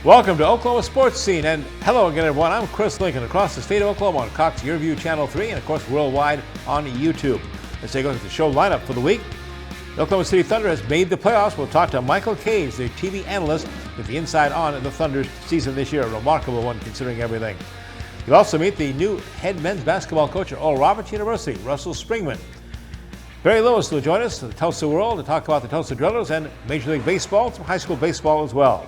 Welcome to Oklahoma Sports Scene, and hello again, everyone. I'm Chris Lincoln, across the state of Oklahoma on Cox YourView Channel 3, and of course worldwide on YouTube. Let's take a look at the show lineup for the week. The Oklahoma City Thunder has made the playoffs. We'll talk to Michael Cage, the TV analyst, with the inside on the Thunder's season this year, a remarkable one considering everything. You'll also meet the new head men's basketball coach at Oral Roberts University, Russell Springmann. Barry Lewis will join us to the Tulsa World to talk about the Tulsa Drillers and Major League Baseball, some high school baseball as well.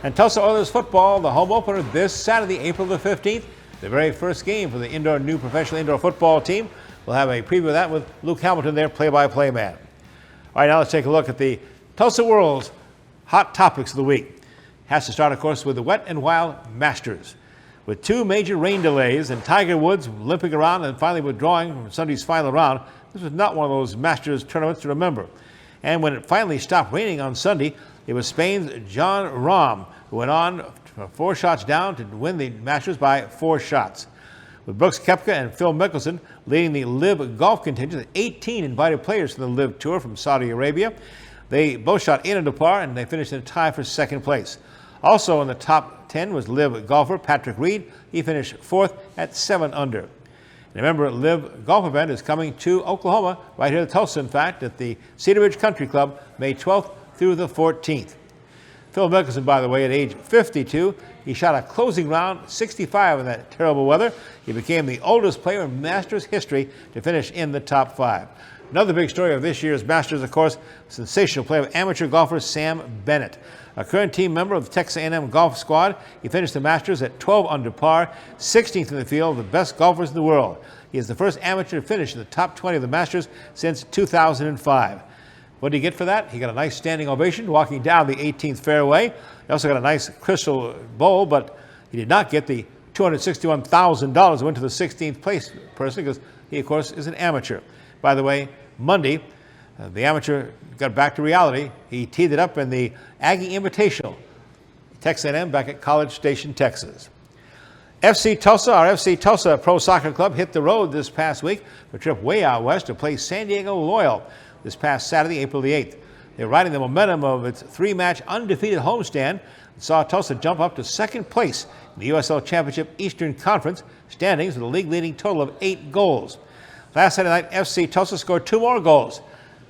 And Tulsa Oilers football, the home opener this Saturday, April the 15th, the very first game for the new professional indoor football team. We'll have a preview of that with Luke Hamilton, their play-by-play man. All right, now let's take a look at the Tulsa World's hot topics of the week. Has to start, of course, with the Wet and Wild Masters. With two major rain delays and Tiger Woods limping around and finally withdrawing from Sunday's final round, this was not one of those Masters tournaments to remember. And when it finally stopped raining on Sunday, it was Spain's Jon Rahm who went on 4 shots down to win the Masters by 4 shots. With Brooks Koepka and Phil Mickelson leading the LIV golf contingent, 18 invited players from the LIV Tour from Saudi Arabia. They both shot 8 under par, and they finished in a tie for second place. Also in the top 10 was LIV golfer Patrick Reed. He finished 4th at 7 under. And remember, LIV golf event is coming to Oklahoma, right here at Tulsa, in fact, at the Cedar Ridge Country Club, May 12th through the 14th. Phil Mickelson, by the way, at age 52, he shot a closing round 65 in that terrible weather. He became the oldest player in Masters history to finish in the top 5. Another big story of this year's Masters, of course, sensational play of amateur golfer Sam Bennett, a current team member of the Texas A&M golf squad. He finished the Masters at 12 under par, 16th in the field, the best golfers in the world. He is the first amateur to finish in the top 20 of the Masters since 2005. What did he get for that? He got a nice standing ovation walking down the 18th fairway. He also got a nice crystal bowl, but he did not get the $261,000 that went to the 16th place person because he, of course, is an amateur. By the way, Monday, the amateur got back to reality. He teed it up in the Aggie Invitational, Texas A&M back at College Station, Texas. FC Tulsa, our FC Tulsa Pro Soccer Club, hit the road this past week for a trip way out west to play San Diego Loyal this past Saturday, April the 8th. They're riding the momentum of its 3-match undefeated homestand and saw Tulsa jump up to second place in the USL Championship Eastern Conference standings with a league-leading total of 8 goals. Last Saturday night, FC Tulsa scored 2 more goals,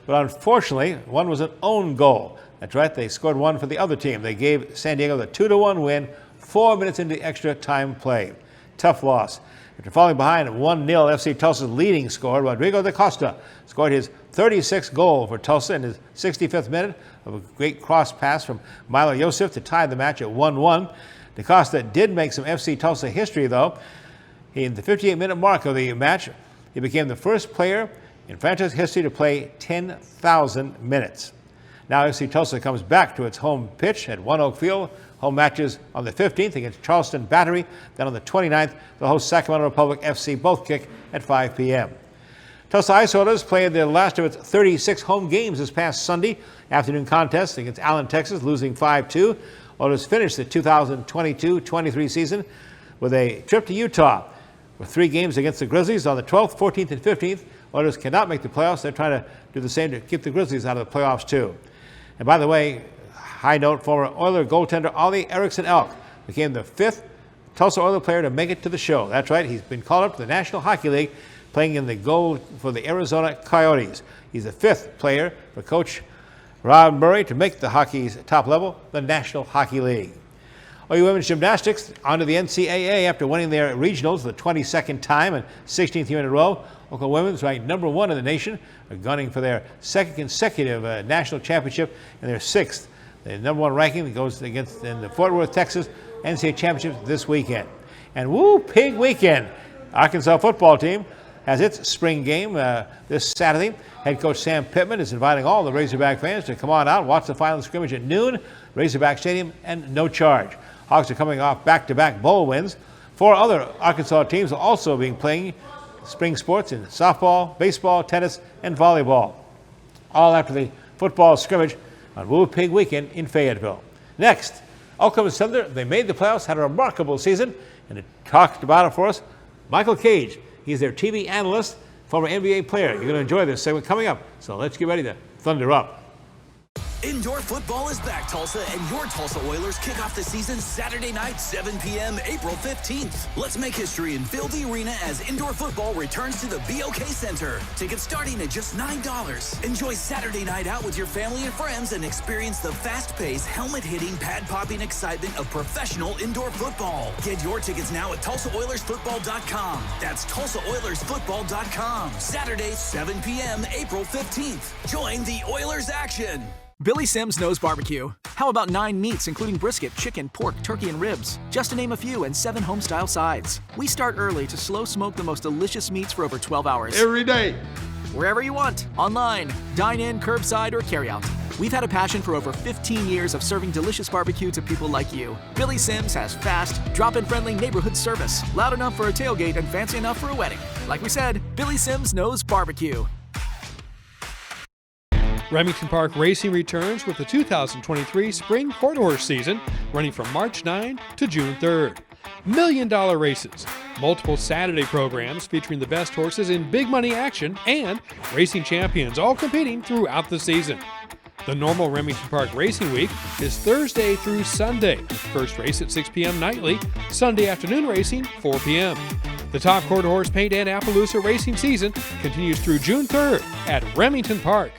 but unfortunately, one was an own goal. That's right, they scored one for the other team. They gave San Diego the 2-1 win 4 minutes into extra time play. Tough loss. After falling behind 1-0, FC Tulsa's leading scorer, Rodrigo da Costa, scored his 36th goal for Tulsa in his 65th minute of a great cross pass from Milo Yosef to tie the match at 1-1. Da Costa did make some FC Tulsa history, though. In the 58-minute mark of the match, he became the first player in franchise history to play 10,000 minutes. Now FC Tulsa comes back to its home pitch at One Oak Field. Home matches on the 15th against Charleston Battery. Then on the 29th, they'll host Sacramento Republic FC, both kick at 5 p.m. Tulsa Ice Oilers played their last of its 36 home games this past Sunday afternoon contest against Allen, Texas, losing 5-2. Oilers finished the 2022-23 season with a trip to Utah with 3 games against the Grizzlies on the 12th, 14th, and 15th. Oilers cannot make the playoffs. They're trying to do the same to keep the Grizzlies out of the playoffs, too. And by the way, high note, former Oiler goaltender Ollie Eriksson-Elk became the 5th Tulsa Oiler player to make it to the show. That's right, he's been called up to the National Hockey League, playing in the goal for the Arizona Coyotes. He's the 5th player for Coach Rob Murray to make the hockey's top level, the National Hockey League. OU women's gymnastics onto the NCAA after winning their regionals for the 22nd time and 16th year in a row. Oklahoma women's ranked number 1 in the nation, are gunning for their 2nd consecutive national championship and their 6th. The number 1 ranking goes against in the Fort Worth, Texas NCAA championship this weekend. And woo, pig weekend. Arkansas football team has its spring game this Saturday. Head coach Sam Pittman is inviting all the Razorback fans to come on out, watch the final scrimmage at noon, Razorback Stadium, and no charge. Hawks are coming off back-to-back bowl wins. 4 other Arkansas teams will also be playing spring sports in softball, baseball, tennis, and volleyball. All after the football scrimmage on Woo Pig Weekend in Fayetteville. Next, Oklahoma Thunder, they made the playoffs, had a remarkable season, and it talked about it for us, Michael Cage. He's their TV analyst, former NBA player. You're going to enjoy this segment coming up, so let's get ready to thunder up. Indoor football is back, Tulsa, and your Tulsa Oilers kick off the season Saturday night, 7 p.m., April 15th. Let's make history and fill the arena as indoor football returns to the BOK Center. Tickets starting at just $9. Enjoy Saturday night out with your family and friends and experience the fast-paced, helmet-hitting, pad-popping excitement of professional indoor football. Get your tickets now at TulsaOilersFootball.com. That's TulsaOilersFootball.com. Saturday, 7 p.m., April 15th. Join the Oilers action. Billy Sims knows barbecue. How about 9 meats, including brisket, chicken, pork, turkey, and ribs? Just to name a few, and 7 home-style sides. We start early to slow smoke the most delicious meats for over 12 hours. Every day. Wherever you want, online, dine-in, curbside, or carry-out. We've had a passion for over 15 years of serving delicious barbecue to people like you. Billy Sims has fast, drop-in friendly neighborhood service, loud enough for a tailgate and fancy enough for a wedding. Like we said, Billy Sims knows barbecue. Remington Park Racing returns with the 2023 Spring Quarter Horse season, running from March 9 to June 3rd. $1 million races, multiple Saturday programs featuring the best horses in big money action, and racing champions all competing throughout the season. The normal Remington Park Racing Week is Thursday through Sunday. First race at 6 p.m. nightly, Sunday afternoon racing 4 p.m. The top quarter horse paint and Appaloosa racing season continues through June 3rd at Remington Park.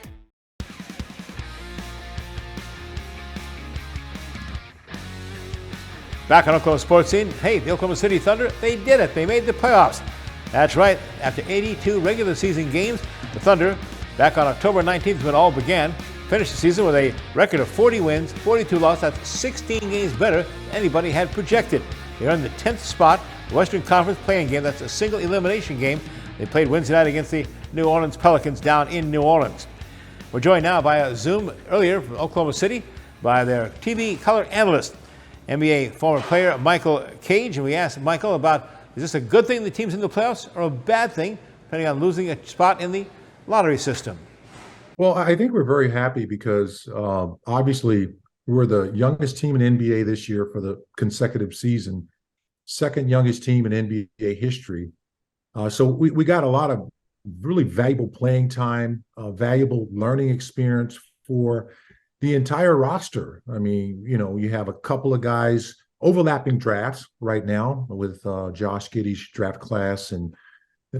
Back on Oklahoma Sports Scene. Hey, the Oklahoma City Thunder, they did it. They made the playoffs. That's right. After 82 regular season games, the Thunder, back on October 19th when it all began, finished the season with a record of 40 wins, 42 losses. That's 16 games better than anybody had projected. They earned the 10th spot, the Western Conference play-in game. That's a single elimination game. They played Wednesday night against the New Orleans Pelicans down in New Orleans. We're joined now via Zoom earlier from Oklahoma City by their TV color analyst, NBA former player Michael Cage, and we asked Michael about, is this a good thing the team's in the playoffs or a bad thing, depending on losing a spot in the lottery system? Well, I think we're very happy because obviously we're the youngest team in NBA this year for the consecutive season, second youngest team in NBA history. So we got a lot of really valuable playing time, valuable learning experience for the entire roster. I mean, you know, you have a couple of guys overlapping drafts right now with Josh Giddey's draft class and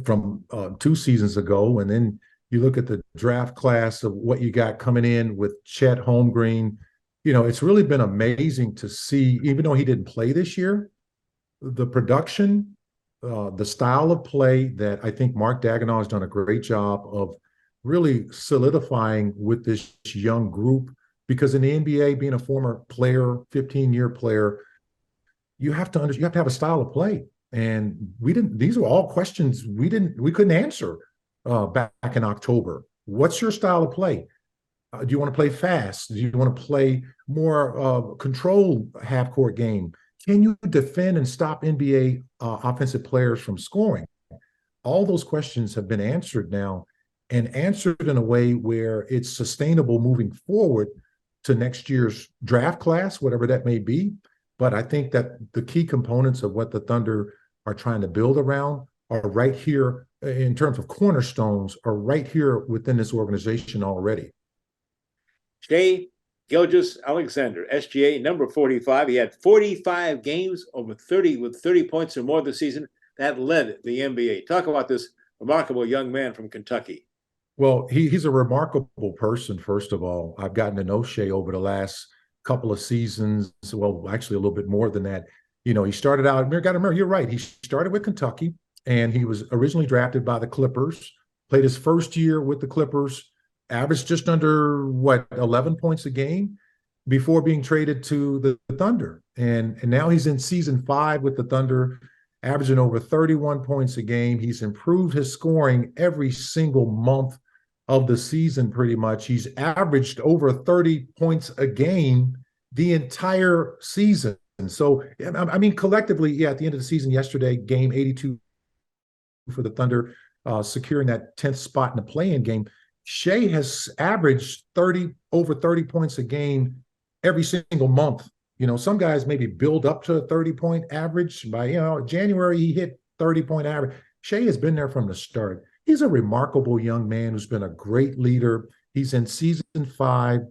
from 2 seasons ago. And then you look at the draft class of what you got coming in with Chet Holmgren. You know, it's really been amazing to see, even though he didn't play this year, the production, the style of play that I think Mark Daigneault has done a great job of really solidifying with this young group. Because in the NBA, being a former player, 15-year player, you have to have a style of play. And we didn't. These are all questions we couldn't answer back in October. What's your style of play? Do you want to play fast? Do you want to play more controlled half-court game? Can you defend and stop NBA offensive players from scoring? All those questions have been answered now, and answered in a way where it's sustainable moving forward to next year's draft class, whatever that may be. But I think that the key components of what the Thunder are trying to build around are right here in terms of cornerstones, are right here within this organization already. Shai Gilgeous-Alexander, SGA, number 45. He had 45 games over 30 with 30 points or more this season. That led the NBA. Talk about this remarkable young man from Kentucky. Well, he's a remarkable person, first of all. I've gotten to know Shai over the last couple of seasons. Well, actually a little bit more than that. You know, he started out, you're right. He started with Kentucky, and he was originally drafted by the Clippers, played his first year with the Clippers, averaged just under, 11 points a game before being traded to the Thunder. And now he's in season 5 with the Thunder, averaging over 31 points a game. He's improved his scoring every single month of the season, pretty much. He's averaged over 30 points a game the entire season. And so, I mean, collectively, at the end of the season yesterday, game 82 for the Thunder, securing that 10th spot in the play-in game. Shai has averaged over 30 points a game every single month. You know, some guys maybe build up to a 30-point average. By, January, he hit 30-point average. Shai has been there from the start. He's a remarkable young man who's been a great leader. He's in season 5.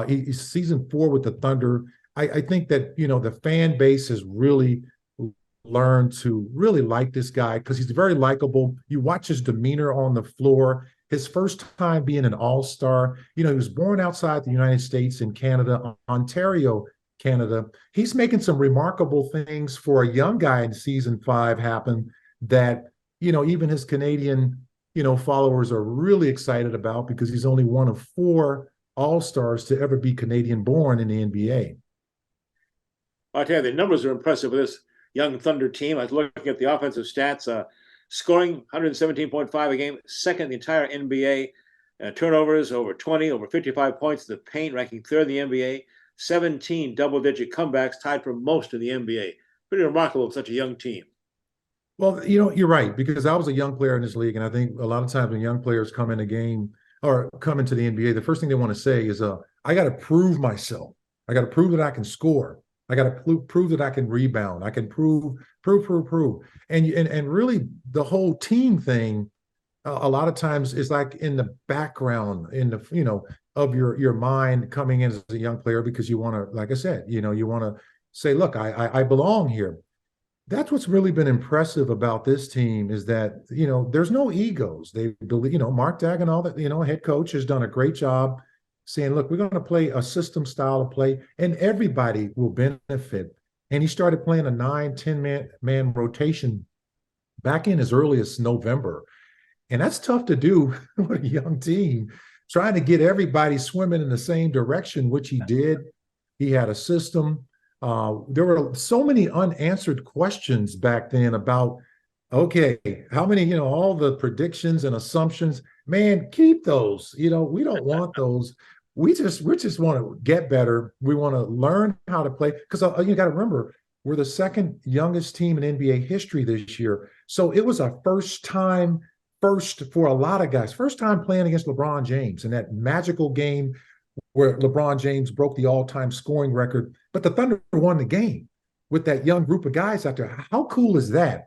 He's season 4 with the Thunder. I think that, the fan base has really learned to really like this guy because he's very likable. You watch his demeanor on the floor. His first time being an all-star, he was born outside the United States in Canada, Ontario, Canada. He's making some remarkable things for a young guy in season 5 happen that, even his Canadian, followers are really excited about because he's only one of 4 all-stars to ever be Canadian born in the NBA. I'll tell you, the numbers are impressive with this young Thunder team. I was looking at the offensive stats, scoring 117.5 a game, second in the entire NBA. Turnovers over 20, over 55 points in the paint, ranking 3rd in the NBA. 17 double-digit comebacks, tied for most in the NBA. Pretty remarkable for such a young team. Well, you're right, because I was a young player in this league, and I think a lot of times when young players come in a game or come into the NBA, the first thing they want to say is, I got to prove myself. I got to prove that I can score. I got to prove that I can rebound. I can prove. And really, the whole team thing, a lot of times is like in the background, of your mind coming in as a young player because you want to, like I said, you want to say, look, I belong here. That's what's really been impressive about this team is that, there's no egos. They believe, Mark Daigneault, that, head coach, has done a great job saying, look, we're going to play a system style of play and everybody will benefit. And he started playing a 9-10 man rotation back in as early as November. And that's tough to do with a young team, trying to get everybody swimming in the same direction, which he did. He had a system. There were so many unanswered questions back then about, okay, how many, all the predictions and assumptions, man, keep those. We don't want those. We just want to get better. We want to learn how to play because you got to remember, we're the second youngest team in NBA history this year. So it was a first for a lot of guys, first time playing against LeBron James in that magical game where LeBron James broke the all-time scoring record, but the Thunder won the game with that young group of guys out there. How cool is that?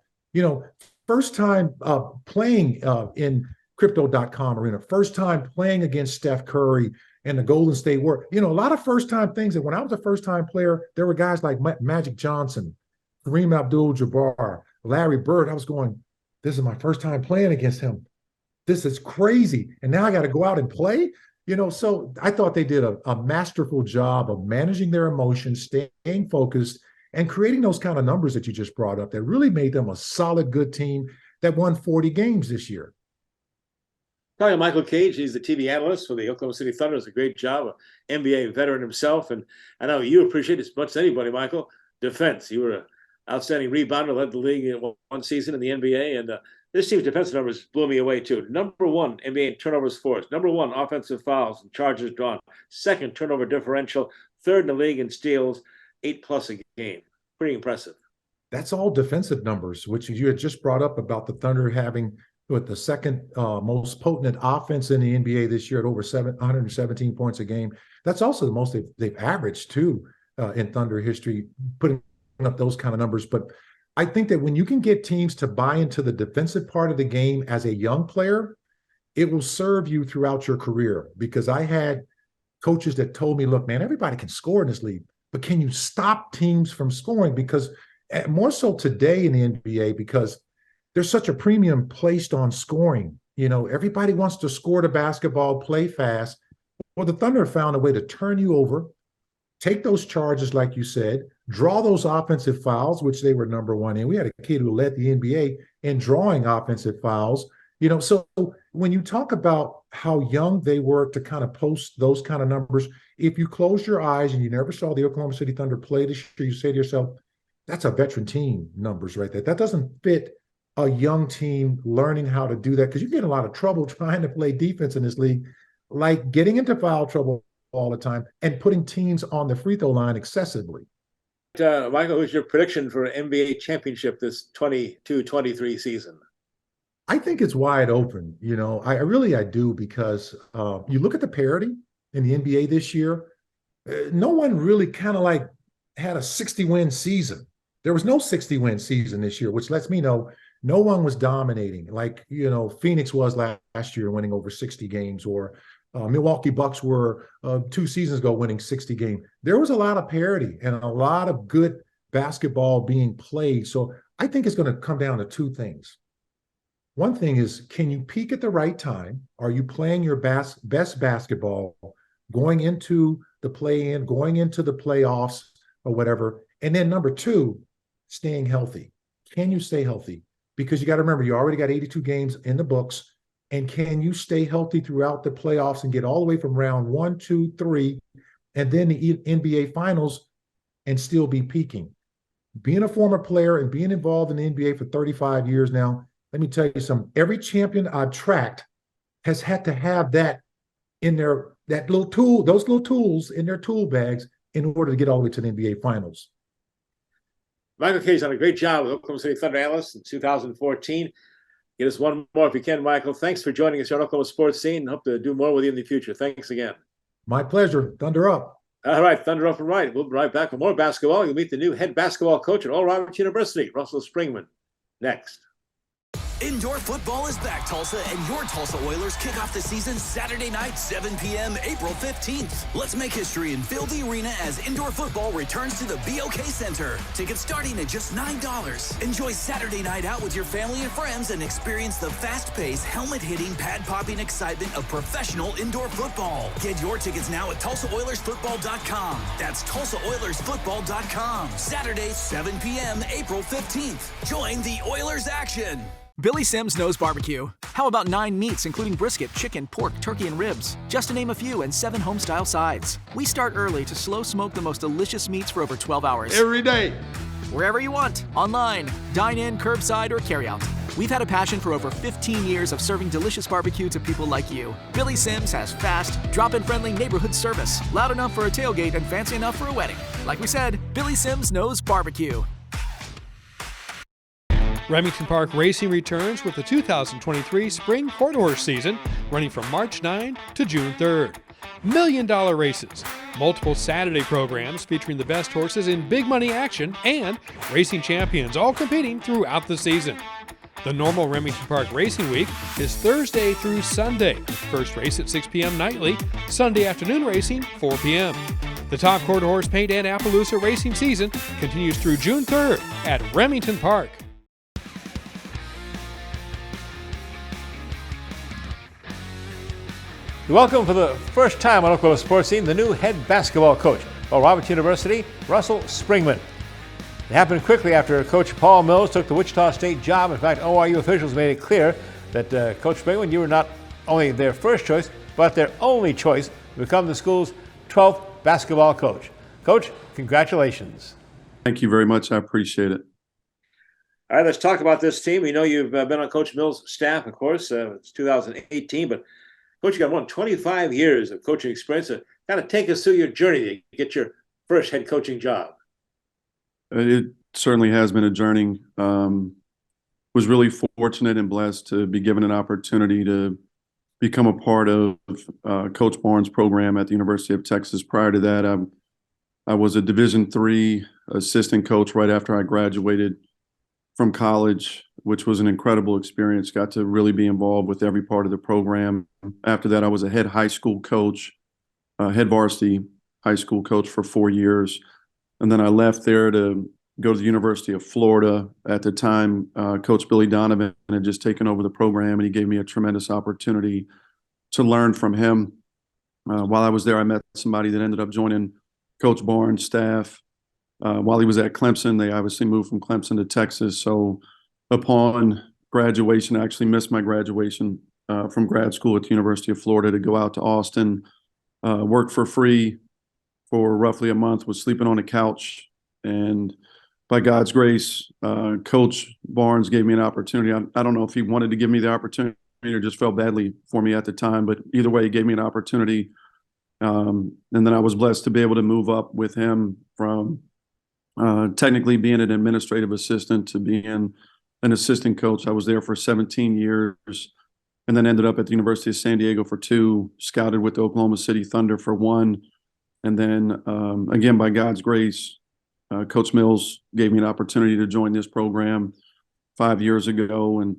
First time playing in Crypto.com arena, first time playing against Steph Curry and the Golden State Warriors. A lot of first-time things that when I was a first-time player, there were guys like Magic Johnson, Kareem Abdul-Jabbar, Larry Bird. I was going, this is my first time playing against him. This is crazy. And now I got to go out and play? So I thought they did a masterful job of managing their emotions, staying focused, and creating those kind of numbers that you just brought up that really made them a solid, good team that won 40 games this year. Talking to Michael Cage, he's the TV analyst for the Oklahoma City Thunder. Does a great job, an NBA veteran himself. And I know you appreciate it as much as anybody, Michael, defense. You were an outstanding rebounder, led the league in one season in the NBA. And this team's defensive numbers blew me away, too. Number 1 NBA in turnovers forced. Number 1 offensive fouls and charges drawn. 2nd turnover differential. 3rd in the league in steals. 8+ a game. Pretty impressive. That's all defensive numbers, which you had just brought up about the Thunder having with the second most potent offense in the NBA this year at over 117 points a game. That's also the most they've averaged, too, in Thunder history, putting up those kind of numbers. But I think that when you can get teams to buy into the defensive part of the game as a young player, it will serve you throughout your career. Because I had coaches that told me, look, man, everybody can score in this league, but can you stop teams from scoring? Because more so today in the NBA, because there's such a premium placed on scoring. Everybody wants to score the basketball, play fast. Well, the Thunder found a way to turn you over, take those charges, like you said, draw those offensive fouls, which they were number 1 in. We had a kid who led the NBA in drawing offensive fouls. So when you talk about how young they were to kind of post those kind of numbers, if you close your eyes and you never saw the Oklahoma City Thunder play this year, you say to yourself, that's a veteran team numbers right there. That doesn't fit a young team learning how to do that, because you get in a lot of trouble trying to play defense in this league, like getting into foul trouble all the time and putting teams on the free throw line excessively. Michael, who's your prediction for an NBA championship this 22-23 season? I think it's wide open. I do, because you look at the parity in the NBA this year, no one really kind of like had a 60-win season. There was no 60-win season this year, which lets me know no one was dominating like, Phoenix was last year, winning over 60 games, or Milwaukee Bucks were 2 seasons ago winning 60 games. There was a lot of parity and a lot of good basketball being played. So I think it's going to come down to two things. One thing is, can you peak at the right time? Are you playing your best basketball going into the play-in, going into the playoffs or whatever? And then number two, staying healthy. Can you stay healthy? Because you got to remember, you already got 82 games in the books. And can you stay healthy throughout the playoffs and get all the way from round 1, 2, 3, and then the NBA Finals and still be peaking? Being a former player and being involved in the NBA for 35 years now, let me tell you something. Every champion I've tracked has had to have that in their those little tools in their tool bags in order to get all the way to the NBA Finals. Michael Kay's done a great job with Oklahoma City Thunder Analyst in 2014. Get us one more if you can, Michael. Thanks for joining us here on Oklahoma Sports Scene. Hope to do more with you in the future. Thanks again. My pleasure. Thunder up. All right, Thunder up and right. We'll be right back with more basketball. You'll meet the new head basketball coach at Oral Roberts University, Russell Springmann. Next. Indoor football is back, Tulsa, and your Tulsa Oilers kick off the season Saturday night, 7 p.m., April 15th. Let's make history and fill the arena as indoor football returns to the BOK Center. Tickets starting at just $9. Enjoy Saturday night out with your family and friends and experience the fast-paced, helmet-hitting, pad-popping excitement of professional indoor football. Get your tickets now at TulsaOilersFootball.com. That's TulsaOilersFootball.com. Saturday, 7 p.m., April 15th. Join the Oilers action. Billy Sims knows barbecue. How about 9 meats, including brisket, chicken, pork, turkey, and ribs? Just to name a few, and 7 home-style sides. We start early to slow smoke the most delicious meats for over 12 hours. Every day. Wherever you want, online, dine in, curbside, or carry out. We've had a passion for over 15 years of serving delicious barbecue to people like you. Billy Sims has fast, drop-in friendly neighborhood service, loud enough for a tailgate and fancy enough for a wedding. Like we said, Billy Sims knows barbecue. Remington Park Racing returns with the 2023 Spring Quarter Horse season, running from March 9 to June 3rd. $1 million races, multiple Saturday programs featuring the best horses in big money action, and racing champions all competing throughout the season. The normal Remington Park Racing Week is Thursday through Sunday. First race at 6 p.m. nightly, Sunday afternoon racing 4 p.m. The top quarter horse paint and Appaloosa racing season continues through June 3rd at Remington Park. Welcome for the first time on Oklahoma Sports Scene, the new head basketball coach of Roberts University, Russell Springmann. It happened quickly after Coach Paul Mills took the Wichita State job. In fact, ORU officials made it clear that Coach Springmann, you were not only their first choice, but their only choice to become the school's 12th basketball coach. Coach, congratulations. Thank you very much. I appreciate it. All right, let's talk about this team. We know you've been on Coach Mills' staff, of course. It's 2018, but Coach, you got more than 25 years of coaching experience. Kind of take us through your journey to get your first head coaching job. It certainly has been a journey. Was really fortunate and blessed to be given an opportunity to become a part of Coach Barnes' program at the University of Texas. Prior to that, I was a Division III assistant coach right after I graduated from college, which was an incredible experience. Got to really be involved with every part of the program. After that, I was a head high school coach, head varsity high school coach for 4 years. And then I left there to go to the University of Florida. At the time, Coach Billy Donovan had just taken over the program, and he gave me a tremendous opportunity to learn from him. While I was there, I met somebody that ended up joining Coach Barnes' staff. While he was at Clemson, they obviously moved from Clemson to Texas. So upon graduation, I actually missed my graduation from grad school at the University of Florida to go out to Austin, work for free for roughly a month, was sleeping on a couch. And by God's grace, Coach Barnes gave me an opportunity. I don't know if he wanted to give me the opportunity or just felt badly for me at the time, but either way, he gave me an opportunity. And then I was blessed to be able to move up with him from technically being an administrative assistant to being an assistant coach. I was there for 17 years and then ended up at the University of San Diego for 2, scouted with the Oklahoma City Thunder for 1. And then again, by God's grace, Coach Mills gave me an opportunity to join this program 5 years ago. And,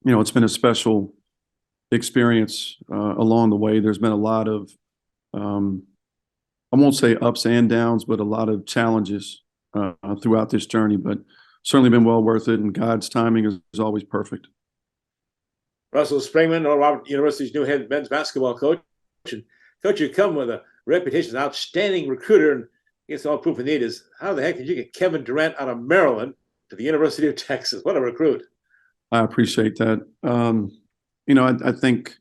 it's been a special experience along the way. There's been a lot of, I won't say ups and downs, but a lot of challenges throughout this journey, but certainly been well worth it. And God's timing is always perfect. Russell Springmann, Oral Roberts University's new head men's basketball coach. And coach, you come with a reputation as an outstanding recruiter, and I guess all proof we need is how the heck did you get Kevin Durant out of Maryland to the University of Texas? What a recruit. I appreciate that. I think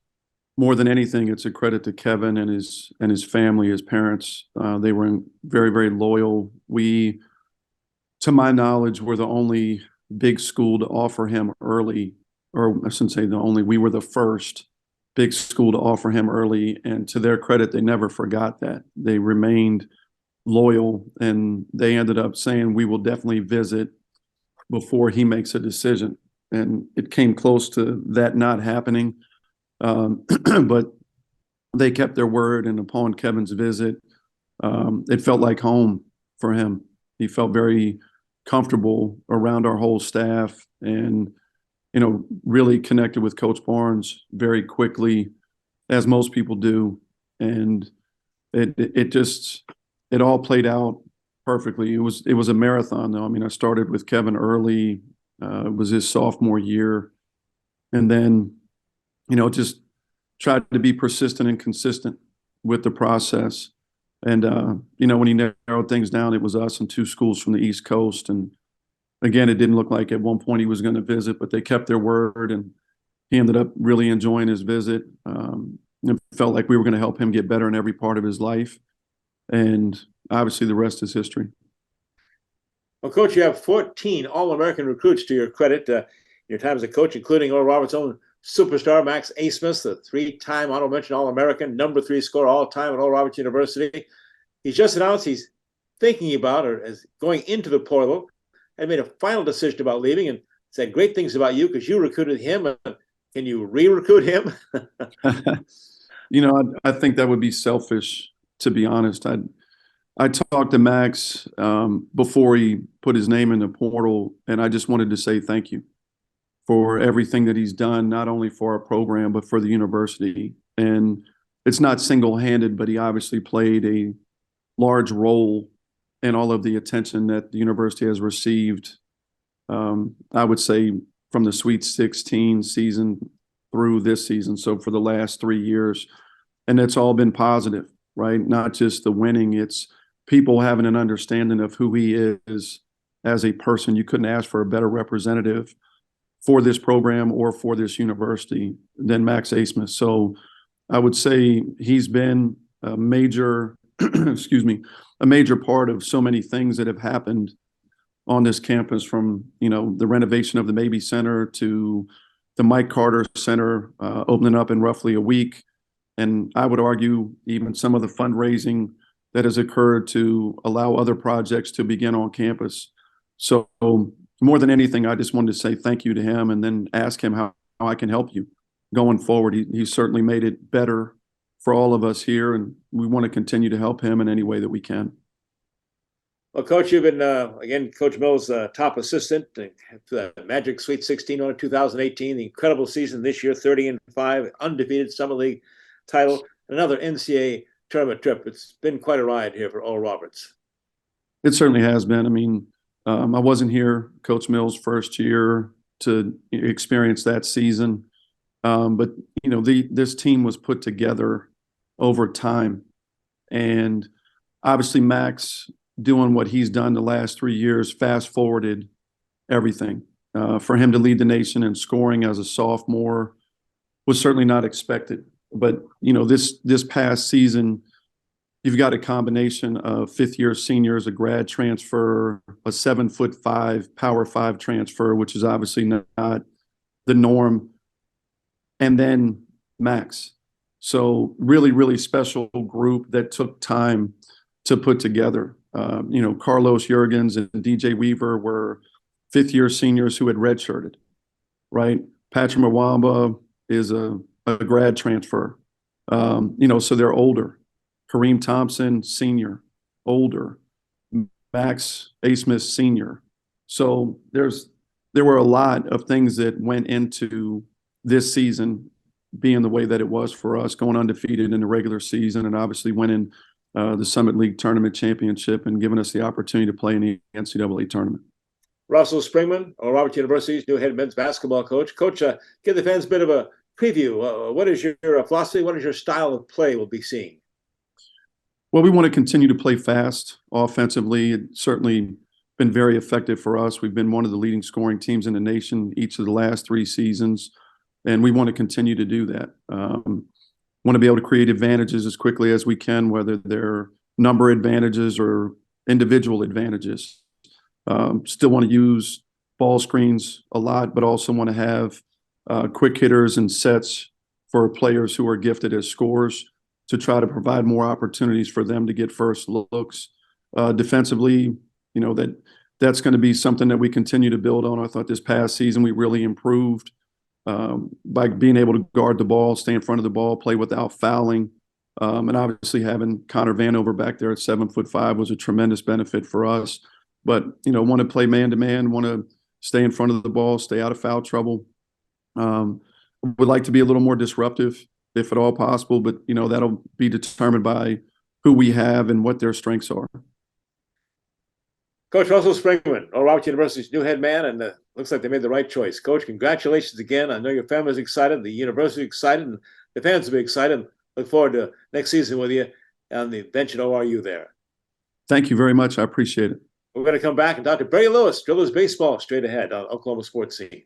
more than anything, it's a credit to Kevin and his family, his parents. They were very, very loyal. We, to my knowledge, were the only big school to offer him early, or I shouldn't say the only, we were the first big school to offer him early. And to their credit, they never forgot that. They remained loyal, and they ended up saying, we will definitely visit before he makes a decision. And it came close to that not happening. But they kept their word, and upon Kevin's visit, it felt like home for him. He felt very comfortable around our whole staff, and really connected with Coach Barnes very quickly, as most people do. And it all played out perfectly. It was a marathon, though. I mean, I started with Kevin early. It was his sophomore year, and then just tried to be persistent and consistent with the process. And when he narrowed things down, it was us and two schools from the East Coast. And again, it didn't look like at one point he was going to visit, but they kept their word, and he ended up really enjoying his visit. It felt like we were going to help him get better in every part of his life. And obviously the rest is history. Well, Coach, you have 14 All-American recruits to your credit. Your time as a coach, including Oral Roberts' own superstar, Max Abmas, the three-time honorable mention All-American, number 3 scorer all-time at Oral Roberts University. He's just announced he's thinking about, or is going into the portal, and made a final decision about leaving, and said great things about you because you recruited him. Can you re-recruit him? I think that would be selfish, to be honest. I talked to Max before he put his name in the portal, and I just wanted to say thank you for everything that he's done, not only for our program, but for the university. And it's not single-handed, but he obviously played a large role in all of the attention that the university has received, I would say, from the Sweet 16 season through this season, so for the last 3 years. And it's all been positive, right? Not just the winning, it's people having an understanding of who he is as a person. You couldn't ask for a better representative for this program or for this university than Max Abmas. So I would say he's been a major, a major part of so many things that have happened on this campus, from, the renovation of the Mabee Center to the Mike Carter Center opening up in roughly a week. And I would argue even some of the fundraising that has occurred to allow other projects to begin on campus. So more than anything, I just wanted to say thank you to him, and then ask him how I can help you going forward. He certainly made it better for all of us here, and we want to continue to help him in any way that we can. Well, Coach, you've been, again, Coach Mills' top assistant, the Magic Sweet 16 on 2018, the incredible season this year, 30-5, undefeated Summer League title, another NCAA tournament trip. It's been quite a ride here for Oral Roberts. It certainly has been. I mean, I wasn't here Coach Mills' first year to experience that season. But, this team was put together over time. And obviously Max, doing what he's done the last 3 years, fast-forwarded everything. For him to lead the nation in scoring as a sophomore was certainly not expected. But, this past season, you've got a combination of fifth-year seniors, a grad transfer, a 7'5" Power 5 transfer, which is obviously not the norm, and then Max. So really, really special group that took time to put together. Carlos Jurgens and DJ Weaver were fifth-year seniors who had redshirted, right? Patrick Mwamba is a grad transfer, so they're older. Kareem Thompson, senior, older. Max Abmas, senior. So there were a lot of things that went into this season, being the way that it was for us, going undefeated in the regular season and obviously winning the Summit League Tournament Championship and giving us the opportunity to play in the NCAA tournament. Russell Springmann, Robert University's new head men's basketball coach. Coach, give the fans a bit of a preview. What is your philosophy? What is your style of play we'll be seeing? Well, we want to continue to play fast offensively. It's certainly been very effective for us. We've been one of the leading scoring teams in the nation each of the last 3 seasons, and we want to continue to do that. Want to be able to create advantages as quickly as we can, whether they're number advantages or individual advantages. Still want to use ball screens a lot, but also want to have quick hitters and sets for players who are gifted as scorers to try to provide more opportunities for them to get first looks. Defensively, that's going to be something that we continue to build on. I thought this past season we really improved by being able to guard the ball, stay in front of the ball, play without fouling. And obviously having Connor Vanover back there at 7'5" was a tremendous benefit for us. But, want to play man-to-man, want to stay in front of the ball, stay out of foul trouble. Would like to be a little more disruptive, if at all possible, but, that'll be determined by who we have and what their strengths are. Coach Russell Springmann, Robert University's new head man, and looks like they made the right choice. Coach, congratulations again. I know your family's excited, the university's excited, and the fans will be excited. Look forward to next season with you on the bench at ORU there. Thank you very much. I appreciate it. We're going to come back and talk to Barry Lewis, Drillers Baseball, straight ahead on Oklahoma Sports Scene.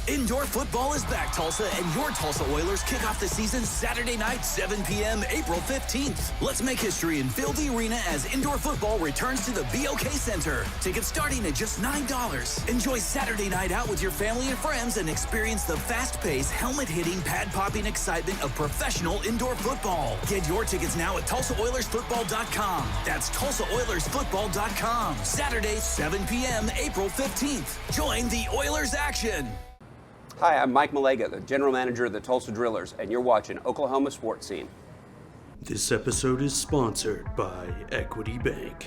Indoor football is back, Tulsa, and your Tulsa Oilers kick off the season Saturday night, 7 p.m., April 15th. Let's make history and fill the arena as indoor football returns to the BOK Center. Tickets starting at just $9. Enjoy Saturday night out with your family and friends and experience the fast-paced, helmet-hitting, pad-popping excitement of professional indoor football. Get your tickets now at TulsaOilersFootball.com. That's TulsaOilersFootball.com. Saturday, 7 p.m., April 15th. Join the Oilers action. Hi, I'm Mike Malega, the General Manager of the Tulsa Drillers, and you're watching Oklahoma Sports Scene. This episode is sponsored by Equity Bank.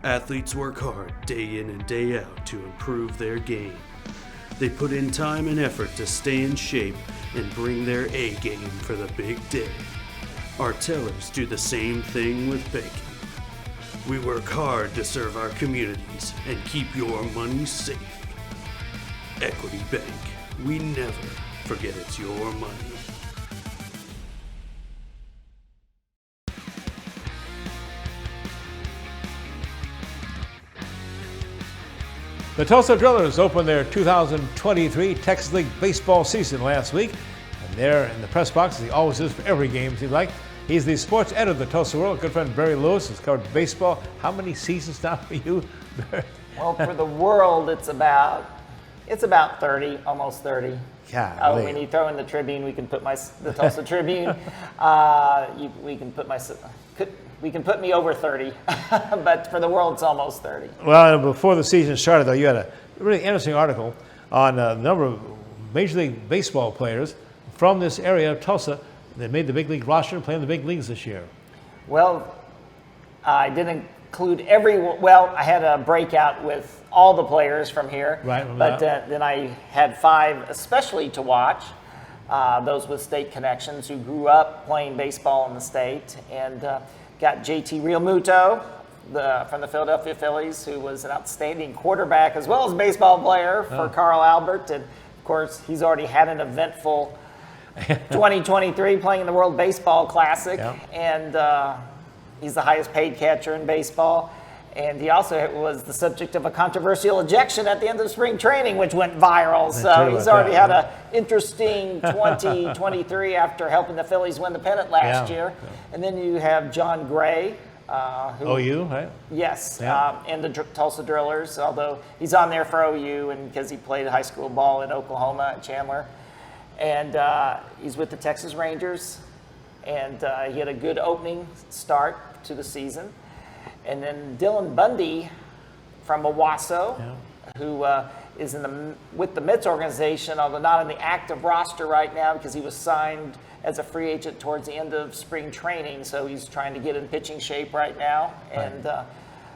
Athletes work hard day in and day out to improve their game. They put in time and effort to stay in shape and bring their A game for the big day. Our tellers do the same thing with banking. We work hard to serve our communities and keep your money safe. Equity Bank. We never forget it's your money. The Tulsa Drillers opened their 2023 Texas League baseball season last week. And there in the press box, as he always is for every game, it seems like. He's the sports editor of the Tulsa World. Good friend Barry Lewis has covered baseball. How many seasons now for you, Barry? Well, for the World, it's about 30, almost 30. God, when you throw in the Tribune, we can put the Tulsa Tribune. We can put me over 30, but for the World, it's almost 30. Well, before the season started, though, you had a really interesting article on a number of Major League Baseball players from this area of Tulsa that made the big league roster and playing the big leagues this year. Well, I didn't include I had a breakout with all the players from here, right? But then I had 5 especially to watch, those with state connections who grew up playing baseball in the state, and got JT Realmuto from the Philadelphia Phillies, who was an outstanding quarterback as well as baseball player for Carl Albert, and of course he's already had an eventful 2023 playing in the World Baseball Classic, and he's the highest paid catcher in baseball. And he also was the subject of a controversial ejection at the end of spring training, which went viral. So he's already had an interesting 2023 after helping the Phillies win the pennant last year. And then you have John Gray. OU, right? Yes, and the Tulsa Drillers, although he's on there for OU and because he played high school ball in Oklahoma at Chandler. And he's with the Texas Rangers. And he had a good opening start to the season. And then Dylan Bundy from Owasso, who is with the Mets organization, although not in the active roster right now because he was signed as a free agent towards the end of spring training. So he's trying to get in pitching shape right now. And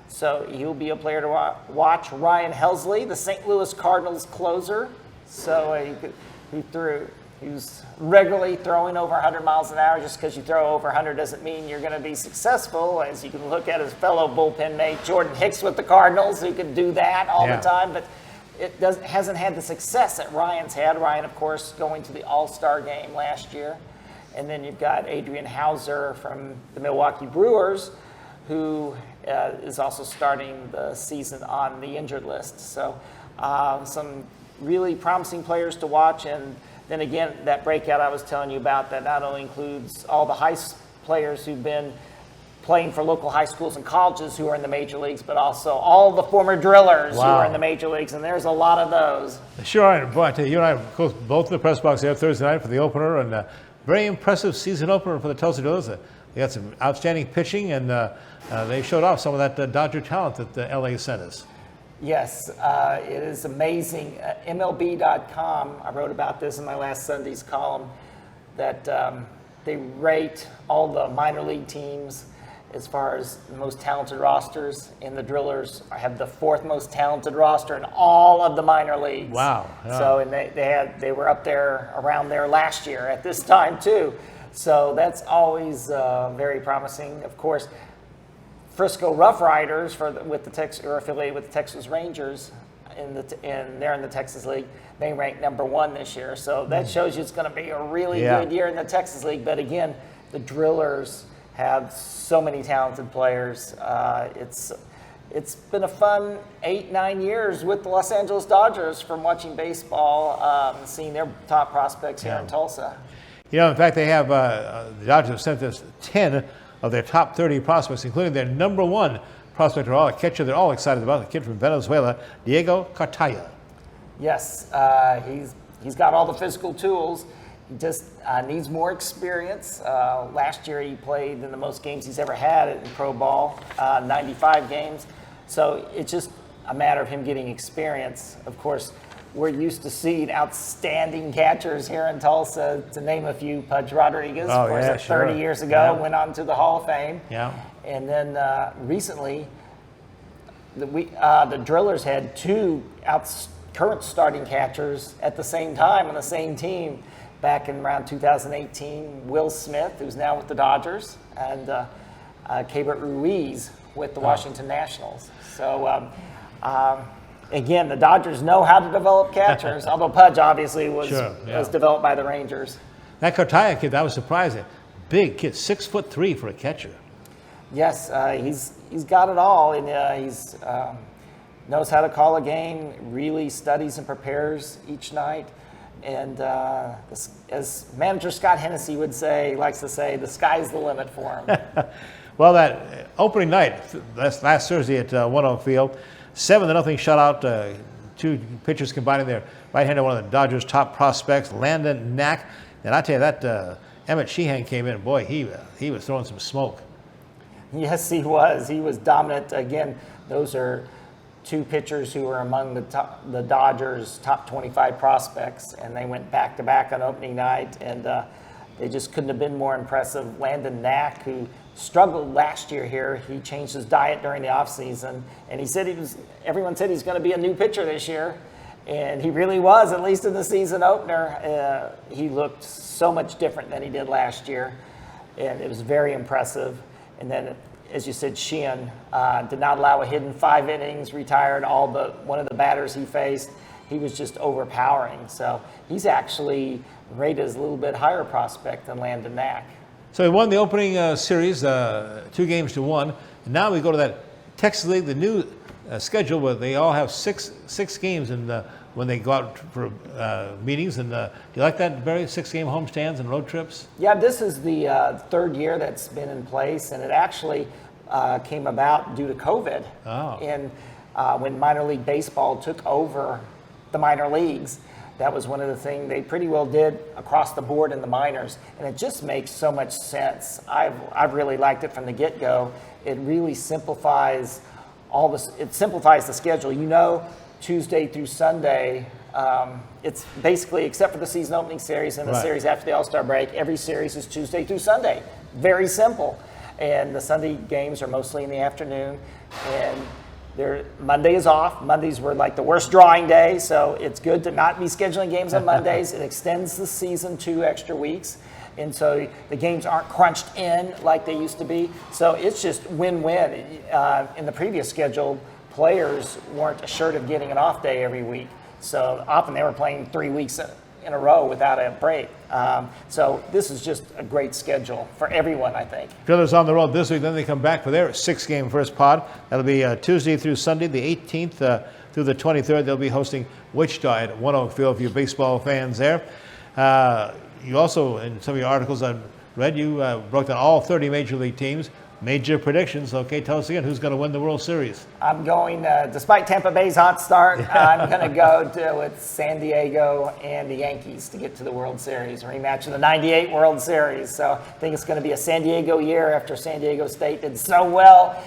so he'll be a player to watch. Ryan Helsley, the St. Louis Cardinals closer. So he threw who's regularly throwing over 100 miles an hour. Just because you throw over 100 doesn't mean you're going to be successful. As you can look at his fellow bullpen mate, Jordan Hicks with the Cardinals, who can do that all the time. But it hasn't had the success that Ryan's had. Ryan, of course, going to the All-Star game last year. And then you've got Adrian Hauser from the Milwaukee Brewers, who is also starting the season on the injured list. So some really promising players to watch. And then again, that breakout I was telling you about, that not only includes all the players who've been playing for local high schools and colleges who are in the major leagues, but also all the former drillers who are in the major leagues, and there's a lot of those. Sure are. Boy, I tell you, you and I were both in the press box there Thursday night for the opener, and very impressive season opener for the Tulsa Drillers. They got some outstanding pitching, and they showed off some of that Dodger talent that LA sent us. Yes, it is amazing. MLB.com, I wrote about this in my last Sunday's column, that they rate all the minor league teams as far as the most talented rosters, and the Drillers have the 4th most talented roster in all of the minor leagues. Wow. Yeah. So, and they were up there, around there last year at this time too. So that's always very promising. Of course, Frisco Rough Riders are affiliated with the Texas Rangers, and they're in the Texas League. They ranked number 1 this year. So that shows you it's going to be a really good year in the Texas League. But again, the Drillers have so many talented players. It's been a fun 8-9 years with the Los Angeles Dodgers from watching baseball, seeing their top prospects here in Tulsa. You know, in fact, they have the Dodgers have sent us 10 of their top 30 prospects, including their number 1 prospect, a catcher they're all excited about, the kid from Venezuela, Diego Cartaya. Yes, he's got all the physical tools. He just needs more experience. Last year he played in the most games he's ever had in pro ball, 95 games. So it's just a matter of him getting experience. Of course, we're used to seeing outstanding catchers here in Tulsa, to name a few. Pudge Rodriguez, 30 years ago, went on to the Hall of Fame. Yeah. And then recently, the Drillers had 2 current starting catchers at the same time on the same team. Back in around 2018, Will Smith, who's now with the Dodgers, and Keibert Ruiz with the Washington Nationals. So, again, the Dodgers know how to develop catchers, although Pudge obviously was developed by the Rangers. That Cartaya kid, that was surprising. Big kid, 6'3" for a catcher. Yes, he's got it all, and he's knows how to call a game, really studies and prepares each night. And as manager Scott Hennessy likes to say, the sky's the limit for him. Well, that opening night, last Thursday at One Oak Field, 7-0 shutout. 2 pitchers combining their right-hander, one of the Dodgers' top prospects, Landon Knack. And I tell you, that Emmett Sheehan came in, boy, he was throwing some smoke. Yes, he was. He was dominant. Again, those are 2 pitchers who were among the Dodgers' top 25 prospects, and they went back-to-back on opening night, and they just couldn't have been more impressive. Landon Knack, who struggled last year here, he changed his diet during the offseason, and he said everyone said he's going to be a new pitcher this year, and he really was, at least in the season opener. He looked so much different than he did last year, and it was very impressive. And then, as you said, Sheehan did not allow a hidden 5 innings, retired all but one of the batters he faced. He was just overpowering. So he's actually rated as a little bit higher prospect than Landon Knack. So he won the opening series, 2-1. And now we go to that Texas League, the new schedule where they all have six games when they go out for meetings. And do you like that, Barry? 6-game homestands and road trips? Yeah, this is the 3rd year that's been in place, and it actually came about due to COVID. Oh. And when minor league baseball took over the minor leagues, that was one of the things they pretty well did across the board in the minors, and it just makes so much sense. I've really liked it from the get-go. It really simplifies it simplifies the schedule. You know, Tuesday through Sunday, it's basically, except for the season opening series and the series after the All-Star break, every series is Tuesday through Sunday. Very simple. And the Sunday games are mostly in the afternoon. And Monday is off. Mondays were like the worst drawing day, so it's good to not be scheduling games on Mondays. It extends the season 2 extra weeks. And so the games aren't crunched in like they used to be. So it's just win-win. In the previous schedule, players weren't assured of getting an off day every week. So often they were playing 3 weeks in a row without a break. So this is just a great schedule for everyone, I think. Drillers on the road this week, then they come back for their 6-game first pod. That'll be Tuesday through Sunday, the 18th through the 23rd. They'll be hosting Wichita at One Oak Field for you baseball fans there. You also, in some of your articles I read, you broke down all 30 Major League teams. Major predictions. Okay, tell us again, who's going to win the World Series? I'm going, despite Tampa Bay's hot start, I'm going to go with San Diego and the Yankees to get to the World Series, rematch of the 98 World Series. So I think it's going to be a San Diego year after San Diego State did so well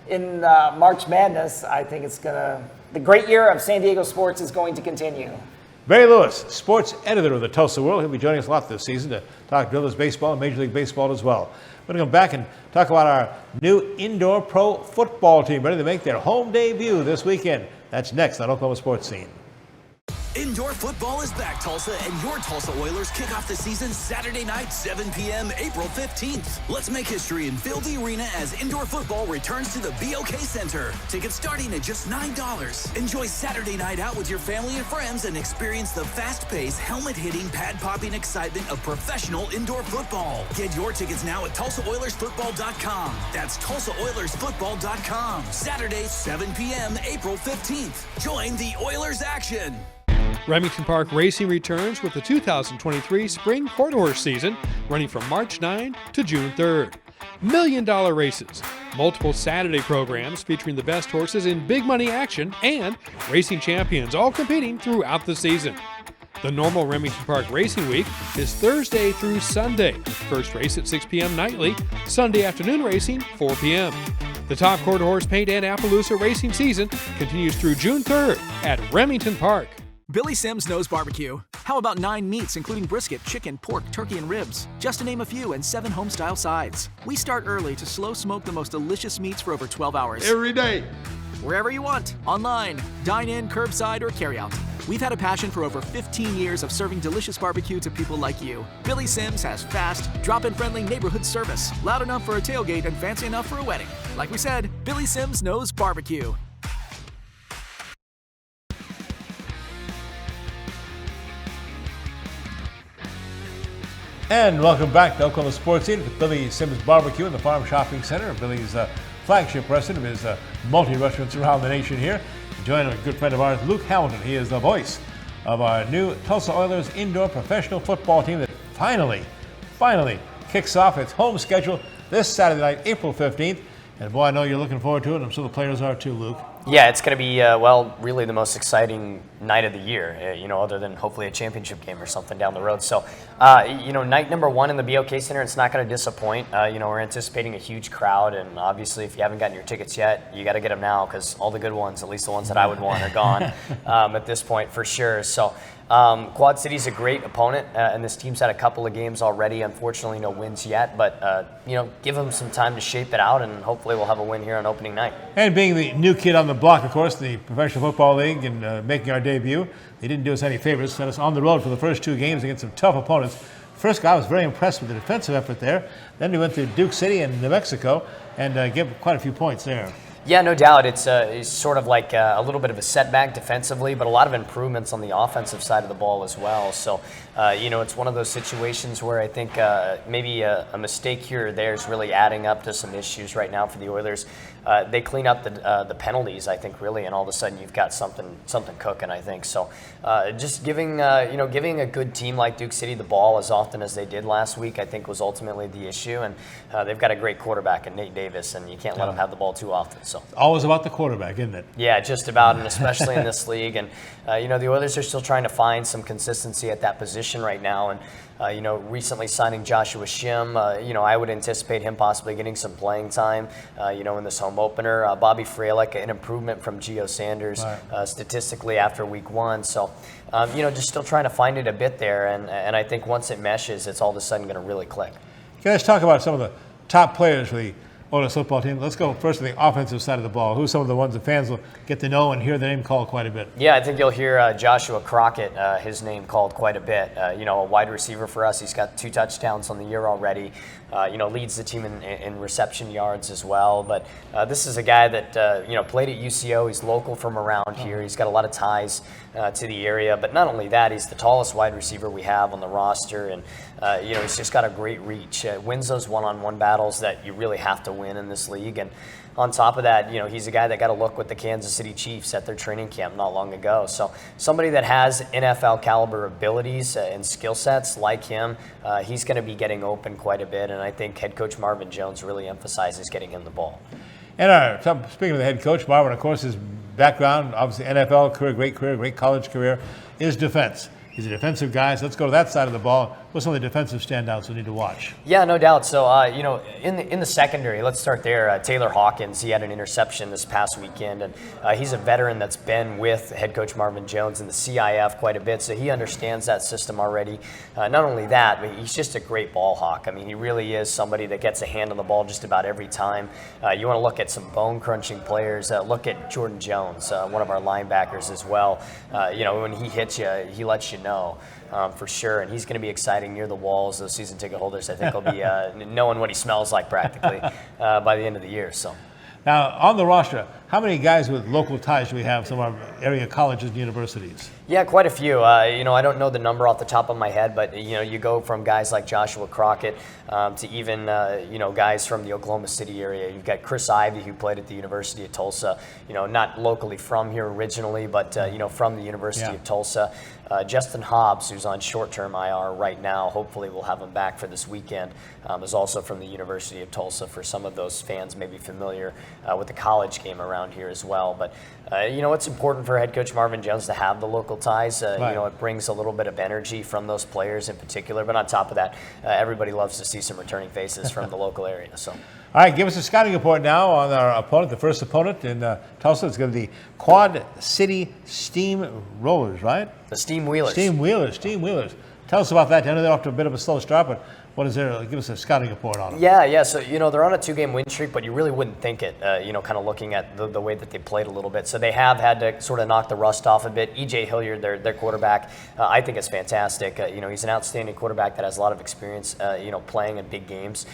in March Madness. I think the great year of San Diego sports is going to continue. Barry Lewis, sports editor of the Tulsa World. He'll be joining us a lot this season to talk Drillers baseball and Major League Baseball as well. We're going to come back and talk about our new indoor pro football team ready to make their home debut this weekend. That's next on Oklahoma Sports Scene. Indoor football is back, Tulsa, and your Tulsa Oilers kick off the season Saturday night, 7 p.m., April 15th. Let's make history and fill the arena as indoor football returns to the BOK Center. Tickets starting at just $9. Enjoy Saturday night out with your family and friends and experience the fast-paced, helmet-hitting, pad-popping excitement of professional indoor football. Get your tickets now at TulsaOilersFootball.com. That's TulsaOilersFootball.com. Saturday, 7 p.m., April 15th. Join the Oilers action. Remington Park Racing returns with the 2023 Spring Quarter Horse season, running from March 9 to June 3rd. $1 million races, multiple Saturday programs featuring the best horses in big money action, and racing champions all competing throughout the season. The normal Remington Park Racing Week is Thursday through Sunday. First race at 6 p.m. nightly, Sunday afternoon racing 4 p.m. The top quarter horse paint and Appaloosa racing season continues through June 3rd at Remington Park. Billy Sims knows barbecue. How about 9 meats, including brisket, chicken, pork, turkey, and ribs? Just to name a few, and 7 home-style sides. We start early to slow smoke the most delicious meats for over 12 hours. Every day. Wherever you want, online, dine in, curbside, or carry out. We've had a passion for over 15 years of serving delicious barbecue to people like you. Billy Sims has fast, drop-in friendly neighborhood service, loud enough for a tailgate and fancy enough for a wedding. Like we said, Billy Sims knows barbecue. And welcome back to Oklahoma Sports Scene with Billy Sims Barbecue in the Farm Shopping Center. Billy's flagship restaurant of his multi-restaurants around the nation here. Joined a good friend of ours, Luke Hamilton. He is the voice of our new Tulsa Oilers indoor professional football team that finally kicks off its home schedule this Saturday night, April 15th. And boy, I know you're looking forward to it. I'm sure the players are too, Luke. Yeah, it's going to be, really the most exciting night of the year, other than hopefully a championship game or something down the road. So, night number 1 in the BOK Center, it's not going to disappoint. We're anticipating a huge crowd, and obviously if you haven't gotten your tickets yet, you got to get them now because all the good ones, at least the ones that I would want, are gone at this point for sure. So, Quad City's a great opponent, and this team's had a couple of games already. Unfortunately, no wins yet, but give them some time to shape it out, and hopefully we'll have a win here on opening night. And being the new kid on the block, of course, the Professional Football League, and making our debut, they didn't do us any favors. Sent us on the road for the first 2 games against some tough opponents. First guy, I was very impressed with the defensive effort there. Then we went to Duke City and New Mexico and gave quite a few points there. Yeah, no doubt. It's sort of like a little bit of a setback defensively, but a lot of improvements on the offensive side of the ball as well. So, it's one of those situations where I think maybe a mistake here or there is really adding up to some issues right now for the Oilers. They clean up the penalties, I think, really, and all of a sudden you've got something cooking, I think. So, just giving a good team like Duke City the ball as often as they did last week, I think, was ultimately the issue. And they've got a great quarterback in Nate Davis, and you can't let him have the ball too often. So always about the quarterback, isn't it? Yeah, just about, and especially in this league. And the Oilers are still trying to find some consistency at that position right now. And recently signing Joshua Shim, I would anticipate him possibly getting some playing time, in this home opener. Bobby Fralick, an improvement from Gio Sanders statistically after week 1. So, just still trying to find it a bit there. And I think once it meshes, it's all of a sudden going to really click. Okay, let's talk about some of the top players for the Oilers football team. Let's go first to the offensive side of the ball. Who's some of the ones that fans will get to know and hear their name called quite a bit? Yeah, I think you'll hear Joshua Crockett, his name called quite a bit. A wide receiver for us. He's got 2 touchdowns on the year already. Leads the team in reception yards as well. But this is a guy that, played at UCO. He's local from around here. He's got a lot of ties to the area. But not only that, he's the tallest wide receiver we have on the roster. And, he's just got a great reach. Wins those one-on-one battles that you really have to win in this league. And on top of that, he's a guy that got a look with the Kansas City Chiefs at their training camp not long ago. So somebody that has NFL caliber abilities and skill sets like him, he's going to be getting open quite a bit. And I think head coach Marvin Jones really emphasizes getting him the ball. And speaking of the head coach, Marvin, of course, his background, obviously NFL career, great college career, is defense. He's a defensive guy, so let's go to that side of the ball. What's some of the defensive standouts we need to watch? Yeah, no doubt. So, in the secondary, let's start there. Taylor Hawkins, he had an interception this past weekend, and he's a veteran that's been with head coach Marvin Jones in the CIF quite a bit, so he understands that system already. Not only that, but he's just a great ball hawk. I mean, he really is somebody that gets a hand on the ball just about every time. You want to look at some bone-crunching players. Look at Jordan Jones, one of our linebackers as well. When he hits you, he lets you know. For sure, and he's going to be exciting near the walls. Those season ticket holders, I think, will be knowing what he smells like practically by the end of the year. So, now on the roster, how many guys with local ties do we have? Some of our area colleges and universities. Yeah, quite a few. I don't know the number off the top of my head, but you go from guys like Joshua Crockett to even guys from the Oklahoma City area. You've got Chris Ivey, who played at the University of Tulsa. Not locally from here originally, but from the University of Tulsa. Justin Hobbs, who's on short-term IR right now, hopefully we'll have him back for this weekend, is also from the University of Tulsa. For some of those fans maybe familiar with the college game around here as well. But it's important for head coach Marvin Jones to have the local ties. Right. It brings a little bit of energy from those players in particular. But on top of that, everybody loves to see some returning faces from the local area. So. All right, give us a scouting report now on our opponent, the first opponent in Tulsa. It's going to be the Quad City Steam Rollers, right? The Steam Wheelers. Steam Wheelers. Tell us about that. I know they're off to a bit of a slow start, but what is there? Give us a scouting report on them. Yeah. So, they're on a 2-game win streak, but you really wouldn't think it, kind of looking at the way that they played a little bit. So they have had to sort of knock the rust off a bit. E.J. Hilliard, their quarterback, I think is fantastic. He's an outstanding quarterback that has a lot of experience, playing in big games,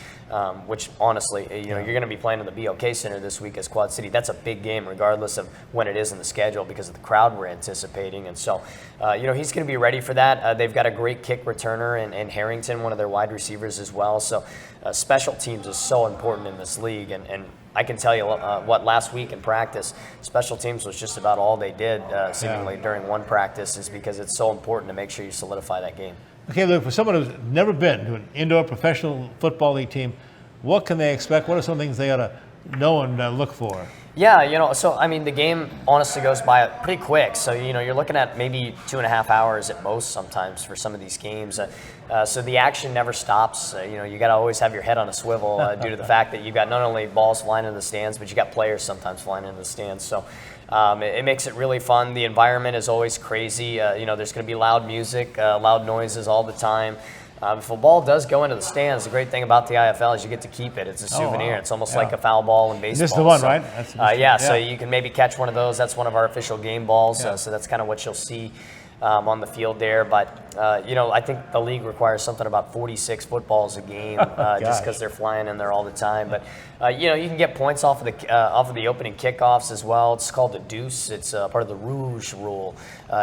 which honestly, you're going to be playing in the BOK Center this week as Quad City. That's a big game regardless of when it is in the schedule because of the crowd we're anticipating. And so, he's going to be ready for that. They've got a great kick returner in Harrington, one of their wide receivers as well. So special teams is so important in this league. And I can tell you last week in practice, special teams was just about all they did seemingly during one practice is because it's so important to make sure you solidify that game. Okay, Luke, for someone who's never been to an indoor professional football league team, what can they expect? What are some things they ought to know and look for? Yeah, the game honestly goes by pretty quick. So, you're looking at maybe 2.5 hours at most sometimes for some of these games. So the action never stops. You got to always have your head on a swivel due to the fact that you got not only balls flying in the stands, but you got players sometimes flying in the stands. So it makes it really fun. The environment is always crazy. There's going to be loud music, loud noises all the time. If a ball does go into the stands, the great thing about the IFL is you get to keep it. It's a souvenir. It's almost like a foul ball in baseball. This is the one, right? So you can maybe catch one of those. That's one of our official game balls. So that's kind of what you'll see on the field there. But, I think the league requires something about 46 footballs a game just because they're flying in there all the time. But, you can get points off of the opening kickoffs as well. It's called the deuce. It's part of the Rouge rule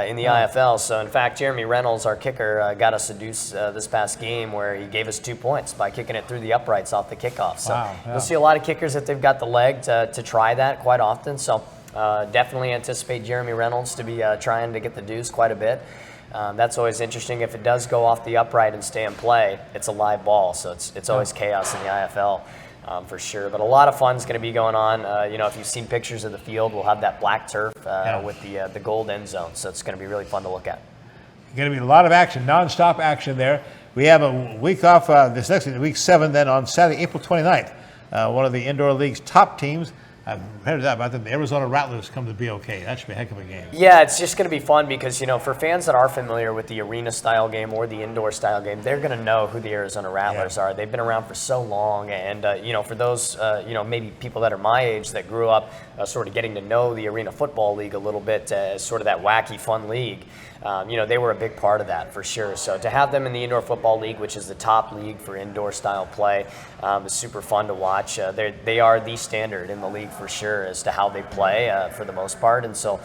in the IFL. So, in fact, Jeremy Reynolds, our kicker, got us a deuce this past game where he gave us 2 points by kicking it through the uprights off the kickoff. So you'll see a lot of kickers that they've got the leg to try that quite often. So definitely anticipate Jeremy Reynolds to be trying to get the deuce quite a bit. That's always interesting. If it does go off the upright and stay in play, it's a live ball. So it's always chaos in the IFL. For sure, but a lot of fun's going to be going on. If you've seen pictures of the field, we'll have that black turf with the gold end zone, so it's going to be really fun to look at. Going to be a lot of action, non-stop action there. We have a week off this next week, week 7, then on Saturday, April 29th. One of the indoor league's top teams, I've heard that about the Arizona Rattlers come to BOK. That should be a heck of a game. Yeah, it's just going to be fun because, for fans that are familiar with the arena-style game or the indoor-style game, they're going to know who the Arizona Rattlers are. They've been around for so long, and, for those, maybe people that are my age that grew up sort of getting to know the Arena Football League a little bit as sort of that wacky, fun league, they were a big part of that for sure. So to have them in the Indoor Football League, which is the top league for indoor-style play, is super fun to watch. They are the standard in the league for sure as to how they play for the most part, and so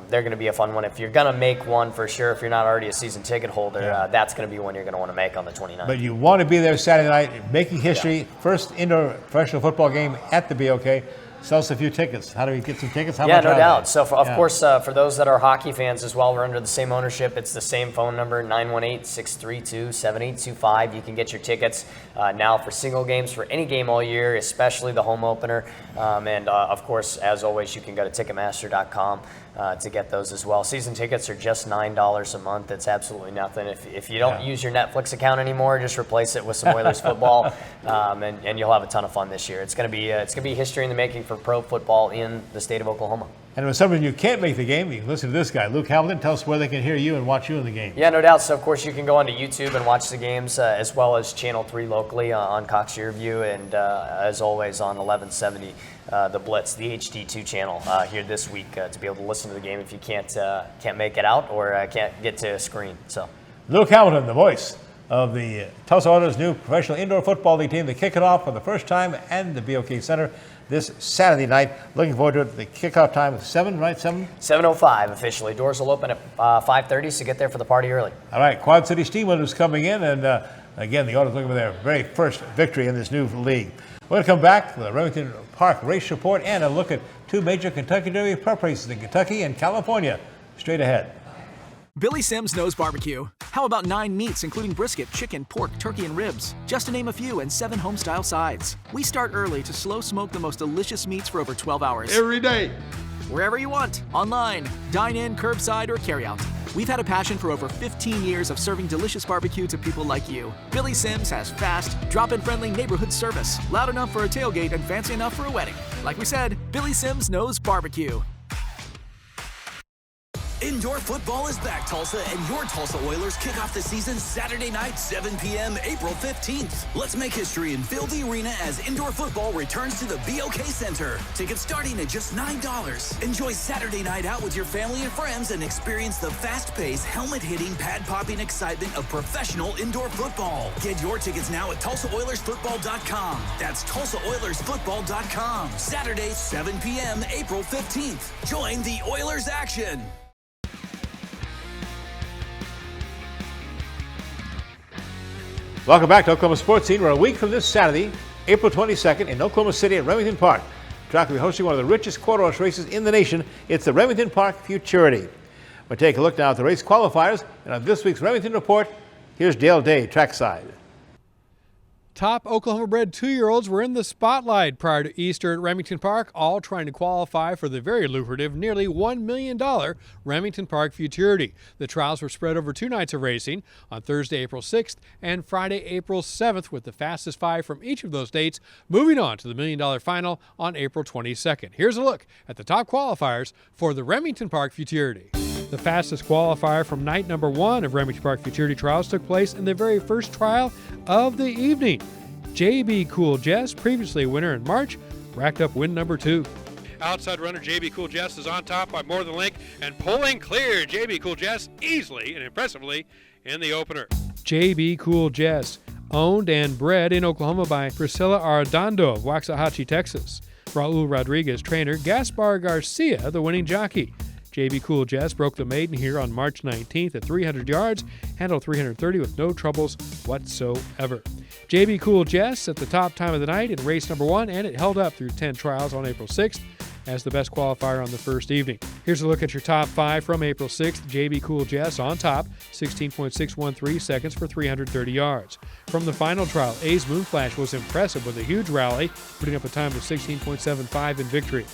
they're going to be a fun one. If you're going to make one for sure, if you're not already a season ticket holder, that's going to be one you're going to want to make on the 29th. But you want to be there Saturday night, making history, first indoor professional football game at the BOK. Sell us a few tickets. How do we get some tickets? How much no are doubt. they? So, of course, for those that are hockey fans as well, we're under the same ownership. It's the same phone number, 918-632-7825. You can get your tickets now for single games for any game all year, especially the home opener. And, of course, as always, you can go to Ticketmaster.com to get those as well. Season tickets are just $9 a month. It's absolutely nothing. If you don't use your Netflix account anymore, just replace it with some Oilers football, and you'll have a ton of fun this year. It's going to be history in the making for pro football in the state of Oklahoma. And if some of you can't make the game, you can listen to this guy, Luke Hamilton. Tell us where they can hear you and watch you in the game. Yeah, no doubt. So, of course, you can go onto YouTube and watch the games, as well as Channel 3 locally on Cox Yearview, and as always on 1170 The Blitz, the HD2 channel here this week to be able to listen to the game if you can't make it out or can't get to a screen. So, Luke Hamilton, the voice of the Tulsa Oilers' new professional indoor football league team. They kick it off for the first time at the BOK Center this Saturday night. Looking forward to it. The kickoff time is 7, right? 7:05 officially. Doors will open at 5:30, so get there for the party early. All right. Quad City Steamwind coming in, and again, the Oilers looking for their very first victory in this new league. We're going to come back to the Remington Park race report and a look at two major Kentucky Derby prep races in Kentucky and California. Straight ahead. Billy Sims knows barbecue. How about 9 meats, including brisket, chicken, pork, turkey, and ribs? Just to name a few, and 7 home-style sides. We start early to slow smoke the most delicious meats for over 12 hours. Every day. Wherever you want, online, dine-in, curbside, or carry-out. We've had a passion for over 15 years of serving delicious barbecue to people like you. Billy Sims has fast, drop-in friendly neighborhood service. Loud enough for a tailgate and fancy enough for a wedding. Like we said, Billy Sims knows barbecue. Indoor football is back, Tulsa, and your Tulsa Oilers kick off the season Saturday night, 7 p.m., April 15th. Let's make history and fill the arena as indoor football returns to the BOK Center. Tickets starting at just $9. Enjoy Saturday night out with your family and friends and experience the fast-paced, helmet-hitting, pad-popping excitement of professional indoor football. Get your tickets now at TulsaOilersFootball.com. That's TulsaOilersFootball.com. Saturday, 7 p.m., April 15th. Join the Oilers action. Welcome back to Oklahoma Sports Scene. We're a week from this Saturday, April 22nd, in Oklahoma City at Remington Park. The track will be hosting one of the richest quarter horse races in the nation. It's the Remington Park Futurity. We'll take a look now at the race qualifiers. And on this week's Remington Report, here's Dale Day, trackside. Top Oklahoma-bred 2-year-olds were in the spotlight prior to Easter at Remington Park, all trying to qualify for the very lucrative, nearly $1 million Remington Park Futurity. The trials were spread over 2 nights of racing, on Thursday, April 6th, and Friday, April 7th, with the fastest 5 from each of those dates moving on to the $1 million final on April 22nd. Here's a look at the top qualifiers for the Remington Park Futurity. The fastest qualifier from night number 1 of Remington Park Futurity trials took place in the very first trial of the evening. JB Cool Jess, previously a winner in March, racked up win number 2. Outside runner JB Cool Jess is on top by more than a length and pulling clear. JB Cool Jess easily and impressively in the opener. JB Cool Jess, owned and bred in Oklahoma by Priscilla Arredondo of Waxahachie, Texas. Raul Rodriguez trainer, Gaspar Garcia, the winning jockey. JB Cool Jess broke the maiden here on March 19th at 300 yards, handled 330 with no troubles whatsoever. JB Cool Jess at the top time of the night in race number 1, and it held up through 10 trials on April 6th as the best qualifier on the first evening. Here's a look at your top 5 from April 6th. JB Cool Jess on top, 16.613 seconds for 330 yards. From the final trial, A's Moonflash was impressive with a huge rally, putting up a time of 16.75 in victory.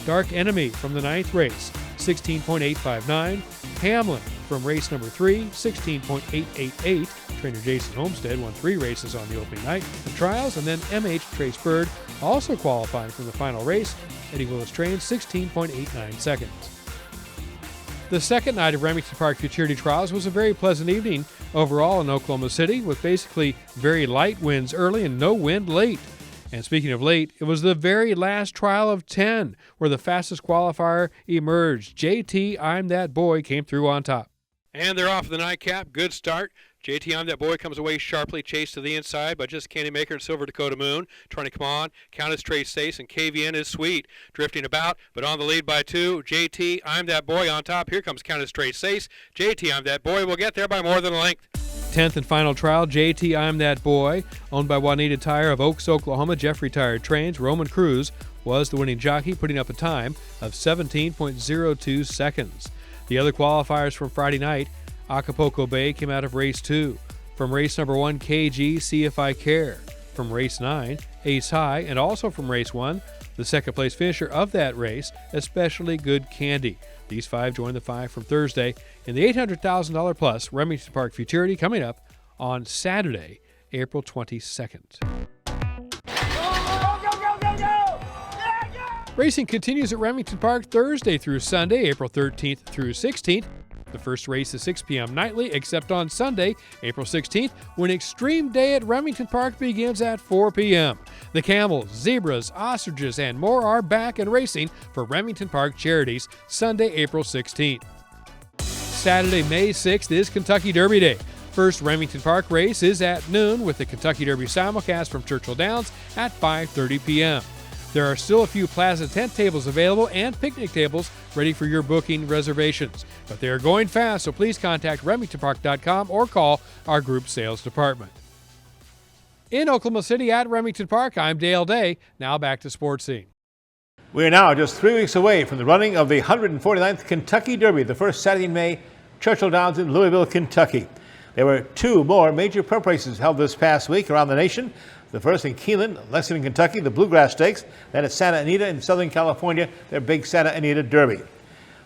Dark Enemy from the 9th race, 16.859. Hamlin from race number 3, 16.888. Trainer Jason Homestead won 3 races on the opening night of trials, and then MH Trace Bird also qualifying from the final race. Eddie Willis trained 16.89 seconds. The second night of Remington Park Futurity Trials was a very pleasant evening overall in Oklahoma City, with basically very light winds early and no wind late. And speaking of late, it was the very last trial of 10 where the fastest qualifier emerged. JT I'm That Boy came through on top. And they're off the nightcap. Good start. JT I'm That Boy comes away sharply, chased to the inside by just Candy Maker and Silver Dakota Moon. Trying to come on. Countess Trace Stace and KVN is Sweet. Drifting about, but on the lead by 2. JT I'm That Boy on top. Here comes Countess Trace Stace. JT I'm That Boy will get there by more than a length. 10th and final trial, JT I'm That Boy, owned by Juanita Tire of Oaks, Oklahoma. Jeffrey Tire Trains. Roman Cruz was the winning jockey, putting up a time of 17.02 seconds. The other qualifiers from Friday night, Acapulco Bay came out of race 2. From race number 1, KG, See If I Care. From race 9, Ace High, and also from race 1, the second place finisher of that race, Especially Good Candy. These 5 joined the 5 from Thursday in the $800,000 plus Remington Park Futurity coming up on Saturday, April 22nd. Racing continues at Remington Park Thursday through Sunday, April 13th through 16th. The first race is 6 p.m. nightly, except on Sunday, April 16th, when Extreme Day at Remington Park begins at 4 p.m. The camels, zebras, ostriches, and more are back and racing for Remington Park Charities Sunday, April 16th. Saturday, May 6th is Kentucky Derby Day. First Remington Park race is at noon with the Kentucky Derby simulcast from Churchill Downs at 5:30 p.m. There are still a few plaza tent tables available and picnic tables ready for your booking reservations. But they are going fast, so please contact RemingtonPark.com or call our group sales department. In Oklahoma City at Remington Park, I'm Dale Day. Now back to Sportscene. We are now just 3 weeks away from the running of the 149th Kentucky Derby, the first Saturday in May, Churchill Downs in Louisville, Kentucky. There were 2 more major prep races held this past week around the nation. The first in Keeneland, Lexington, Kentucky, the Bluegrass Stakes. Then at Santa Anita in Southern California, their big Santa Anita Derby.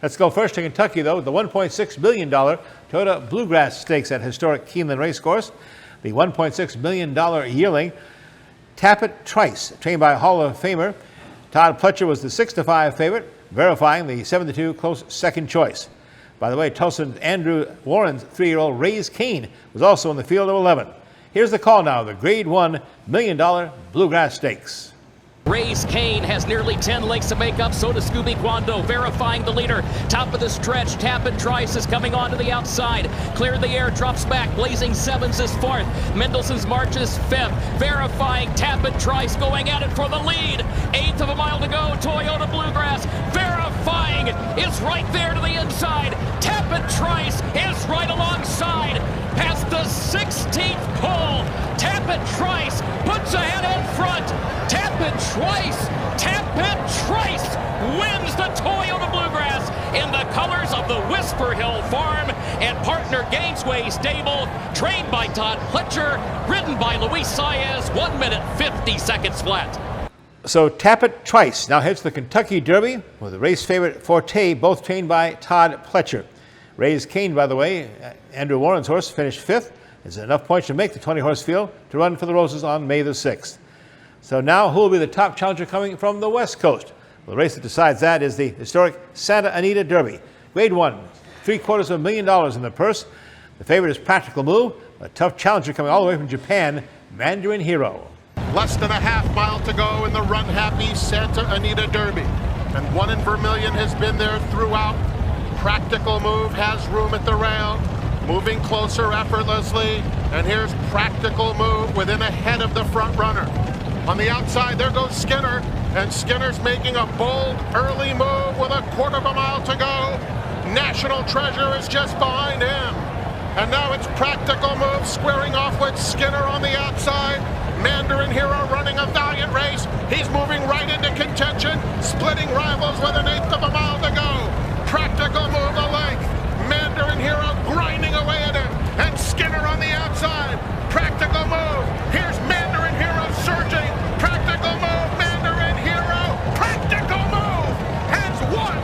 Let's go first to Kentucky, though, the $1.6 million Toyota Bluegrass Stakes at historic Keeneland Racecourse. The $1.6 million yearling, Tappet Trice, trained by Hall of Famer Todd Pletcher, was the 6-5 favorite, verifying the 7-2 close second choice. By the way, Tulsa Andrew Warren's 3-year-old Raise Cane was also in the field of 11. Here's the call now, the Grade 1 $1 million Bluegrass Stakes. Raise Cane has nearly 10 lengths to make up, so does Scooby Quando, verifying the leader. Top of the stretch, Tappet Trice is coming onto the outside. Clear the air, drops back, Blazing Sevens is 4th. Mendelssohn's March is 5th, verifying Tappet Trice going at it for the lead. 1/8 of a mile to go, Toyota Bluegrass, verifying, is right there to the inside. Tappet Trice is right alongside, past the 16th pole. Tappet Trice puts ahead in front. Tappet Trice wins the Toyota Bluegrass in the colors of the Whisper Hill Farm and partner Gainesway Stable, trained by Todd Pletcher, ridden by Luis Saez, 1 minute 50 seconds flat. So Tappet Trice now heads to the Kentucky Derby with the race favorite Forte, both trained by Todd Pletcher. Raise Cane, by the way, Andrew Warren's horse, finished 5th. It's enough points to make the 20-horse field to run for the Roses on May the 6th. So now who will be the top challenger coming from the West Coast? Well, the race that decides that is the historic Santa Anita Derby. Grade 1, $750,000 in the purse. The favorite is Practical Move, a tough challenger coming all the way from Japan, Mandarin Hero. Less than a half mile to go in the run-happy Santa Anita Derby. And One in Vermilion has been there throughout. Practical Move has room at the rail, moving closer effortlessly. And here's Practical Move within a head of the front runner. On the outside, there goes Skinner, and Skinner's making a bold early move with a 1/4 mile to go. National Treasure is just behind him. And now it's Practical Move squaring off with Skinner on the outside. Mandarin Hero running a valiant race. He's moving right into contention, splitting rivals with 1/8 of a mile to go. Practical Move the length. Mandarin Hero grinding away at him, and Skinner on the outside. Practical Move. Here's Mandarin Hero surging. Practical Move, Mandarin Hero. Practical Move has won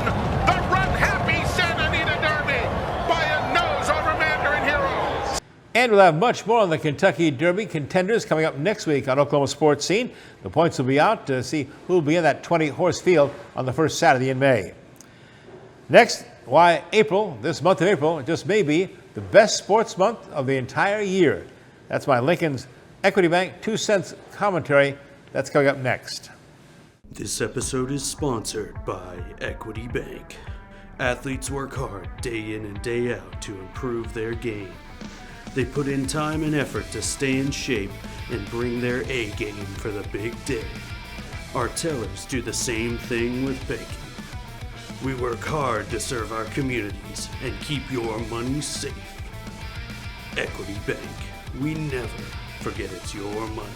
the Run Happy Santa Anita Derby by a nose over Mandarin Hero. And we'll have much more on the Kentucky Derby contenders coming up next week on Oklahoma Sports Scene. The points will be out to see who will be in that 20-horse field on the first Saturday in May. Next, why April, this month of April, just may be the best sports month of the entire year. That's my Lincoln's Equity Bank 2 cents commentary. That's coming up next. This episode is sponsored by Equity Bank. Athletes work hard day in and day out to improve their game. They put in time and effort to stay in shape and bring their A game for the big day. Our tellers do the same thing with banking. We work hard to serve our communities and keep your money safe. Equity Bank. We never forget it's your money.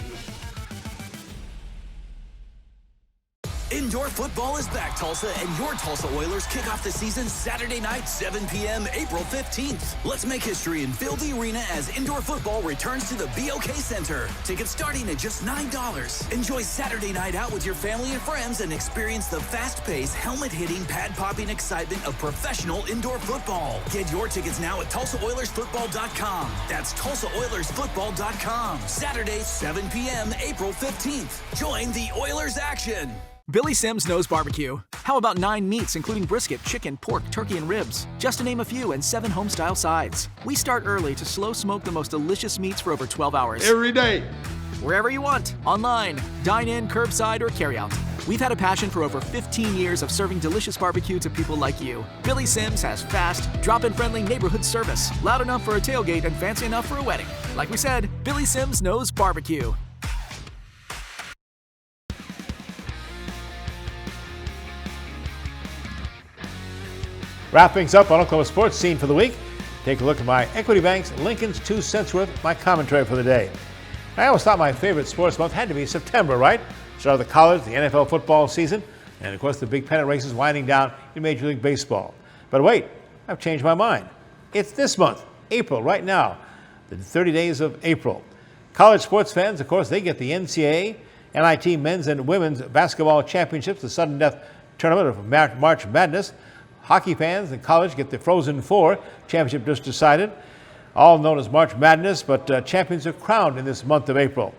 Indoor football is back, Tulsa, and your Tulsa Oilers kick off the season Saturday night, 7 p.m., April 15th. Let's make history and fill the arena as indoor football returns to the BOK Center. Tickets starting at just $9. Enjoy Saturday night out with your family and friends and experience the fast-paced, helmet-hitting, pad-popping excitement of professional indoor football. Get your tickets now at TulsaOilersFootball.com. That's TulsaOilersFootball.com. Saturday, 7 p.m., April 15th. Join the Oilers action. Billy Sims knows barbecue. How about 9 meats, including brisket, chicken, pork, turkey, and ribs? Just to name a few, and 7 home-style sides. We start early to slow smoke the most delicious meats for over 12 hours. Every day. Wherever you want, online, dine in, curbside, or carry out. We've had a passion for over 15 years of serving delicious barbecue to people like you. Billy Sims has fast, drop-in friendly neighborhood service, loud enough for a tailgate and fancy enough for a wedding. Like we said, Billy Sims knows barbecue. Wrap things up on Oklahoma Sports Scene for the week. Take a look at my Equity Bank's Lincoln's 2 cents worth, my commentary for the day. I always thought my favorite sports month had to be September, right? Start of the college, the NFL football season, and of course the big pennant races winding down in Major League Baseball. But wait, I've changed my mind. It's this month, April, right now, the 30 days of April. College sports fans, of course, they get the NCAA, NIT men's and women's basketball championships, the sudden death tournament of March Madness. Hockey fans in college get the Frozen Four championship just decided, all known as March Madness, but champions are crowned in this month of April.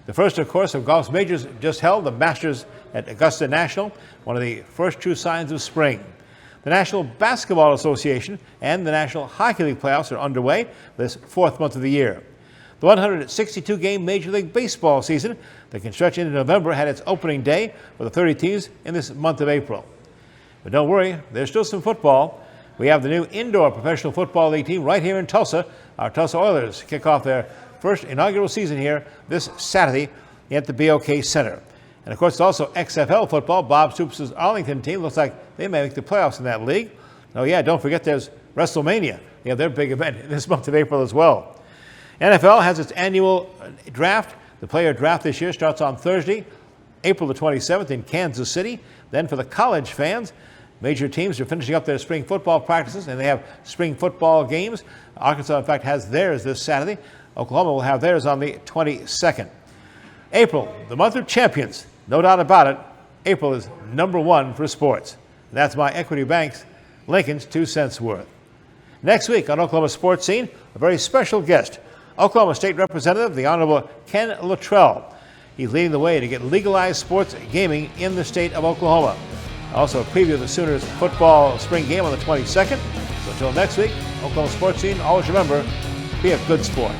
The first, of course, of golf's majors just held, the Masters at Augusta National, one of the first true signs of spring. The National Basketball Association and the National Hockey League playoffs are underway this 4th month of the year. The 162-game Major League Baseball season that can stretch into November had its opening day with the 30 teams in this month of April. But don't worry, there's still some football. We have the new indoor professional football league team right here in Tulsa. Our Tulsa Oilers kick off their first inaugural season here this Saturday at the BOK Center. And of course, it's also XFL football. Bob Stoops' Arlington team looks like they may make the playoffs in that league. Oh yeah, don't forget there's WrestleMania. They have their big event this month of April as well. NFL has its annual draft. The player draft this year starts on Thursday, April the 27th in Kansas City. Then for the college fans, major teams are finishing up their spring football practices, and they have spring football games. Arkansas, in fact, has theirs this Saturday. Oklahoma will have theirs on the 22nd. April, the month of champions. No doubt about it, April is #1 for sports. And that's my Equity Bank's Lincoln's 2 cents worth. Next week on Oklahoma Sports Scene, a very special guest, Oklahoma State Representative, the Honorable Ken Luttrell. He's leading the way to get legalized sports gaming in the state of Oklahoma. Also a preview of the Sooners football spring game on the 22nd. So until next week, Oklahoma Sports Scene, always remember, be a good sport.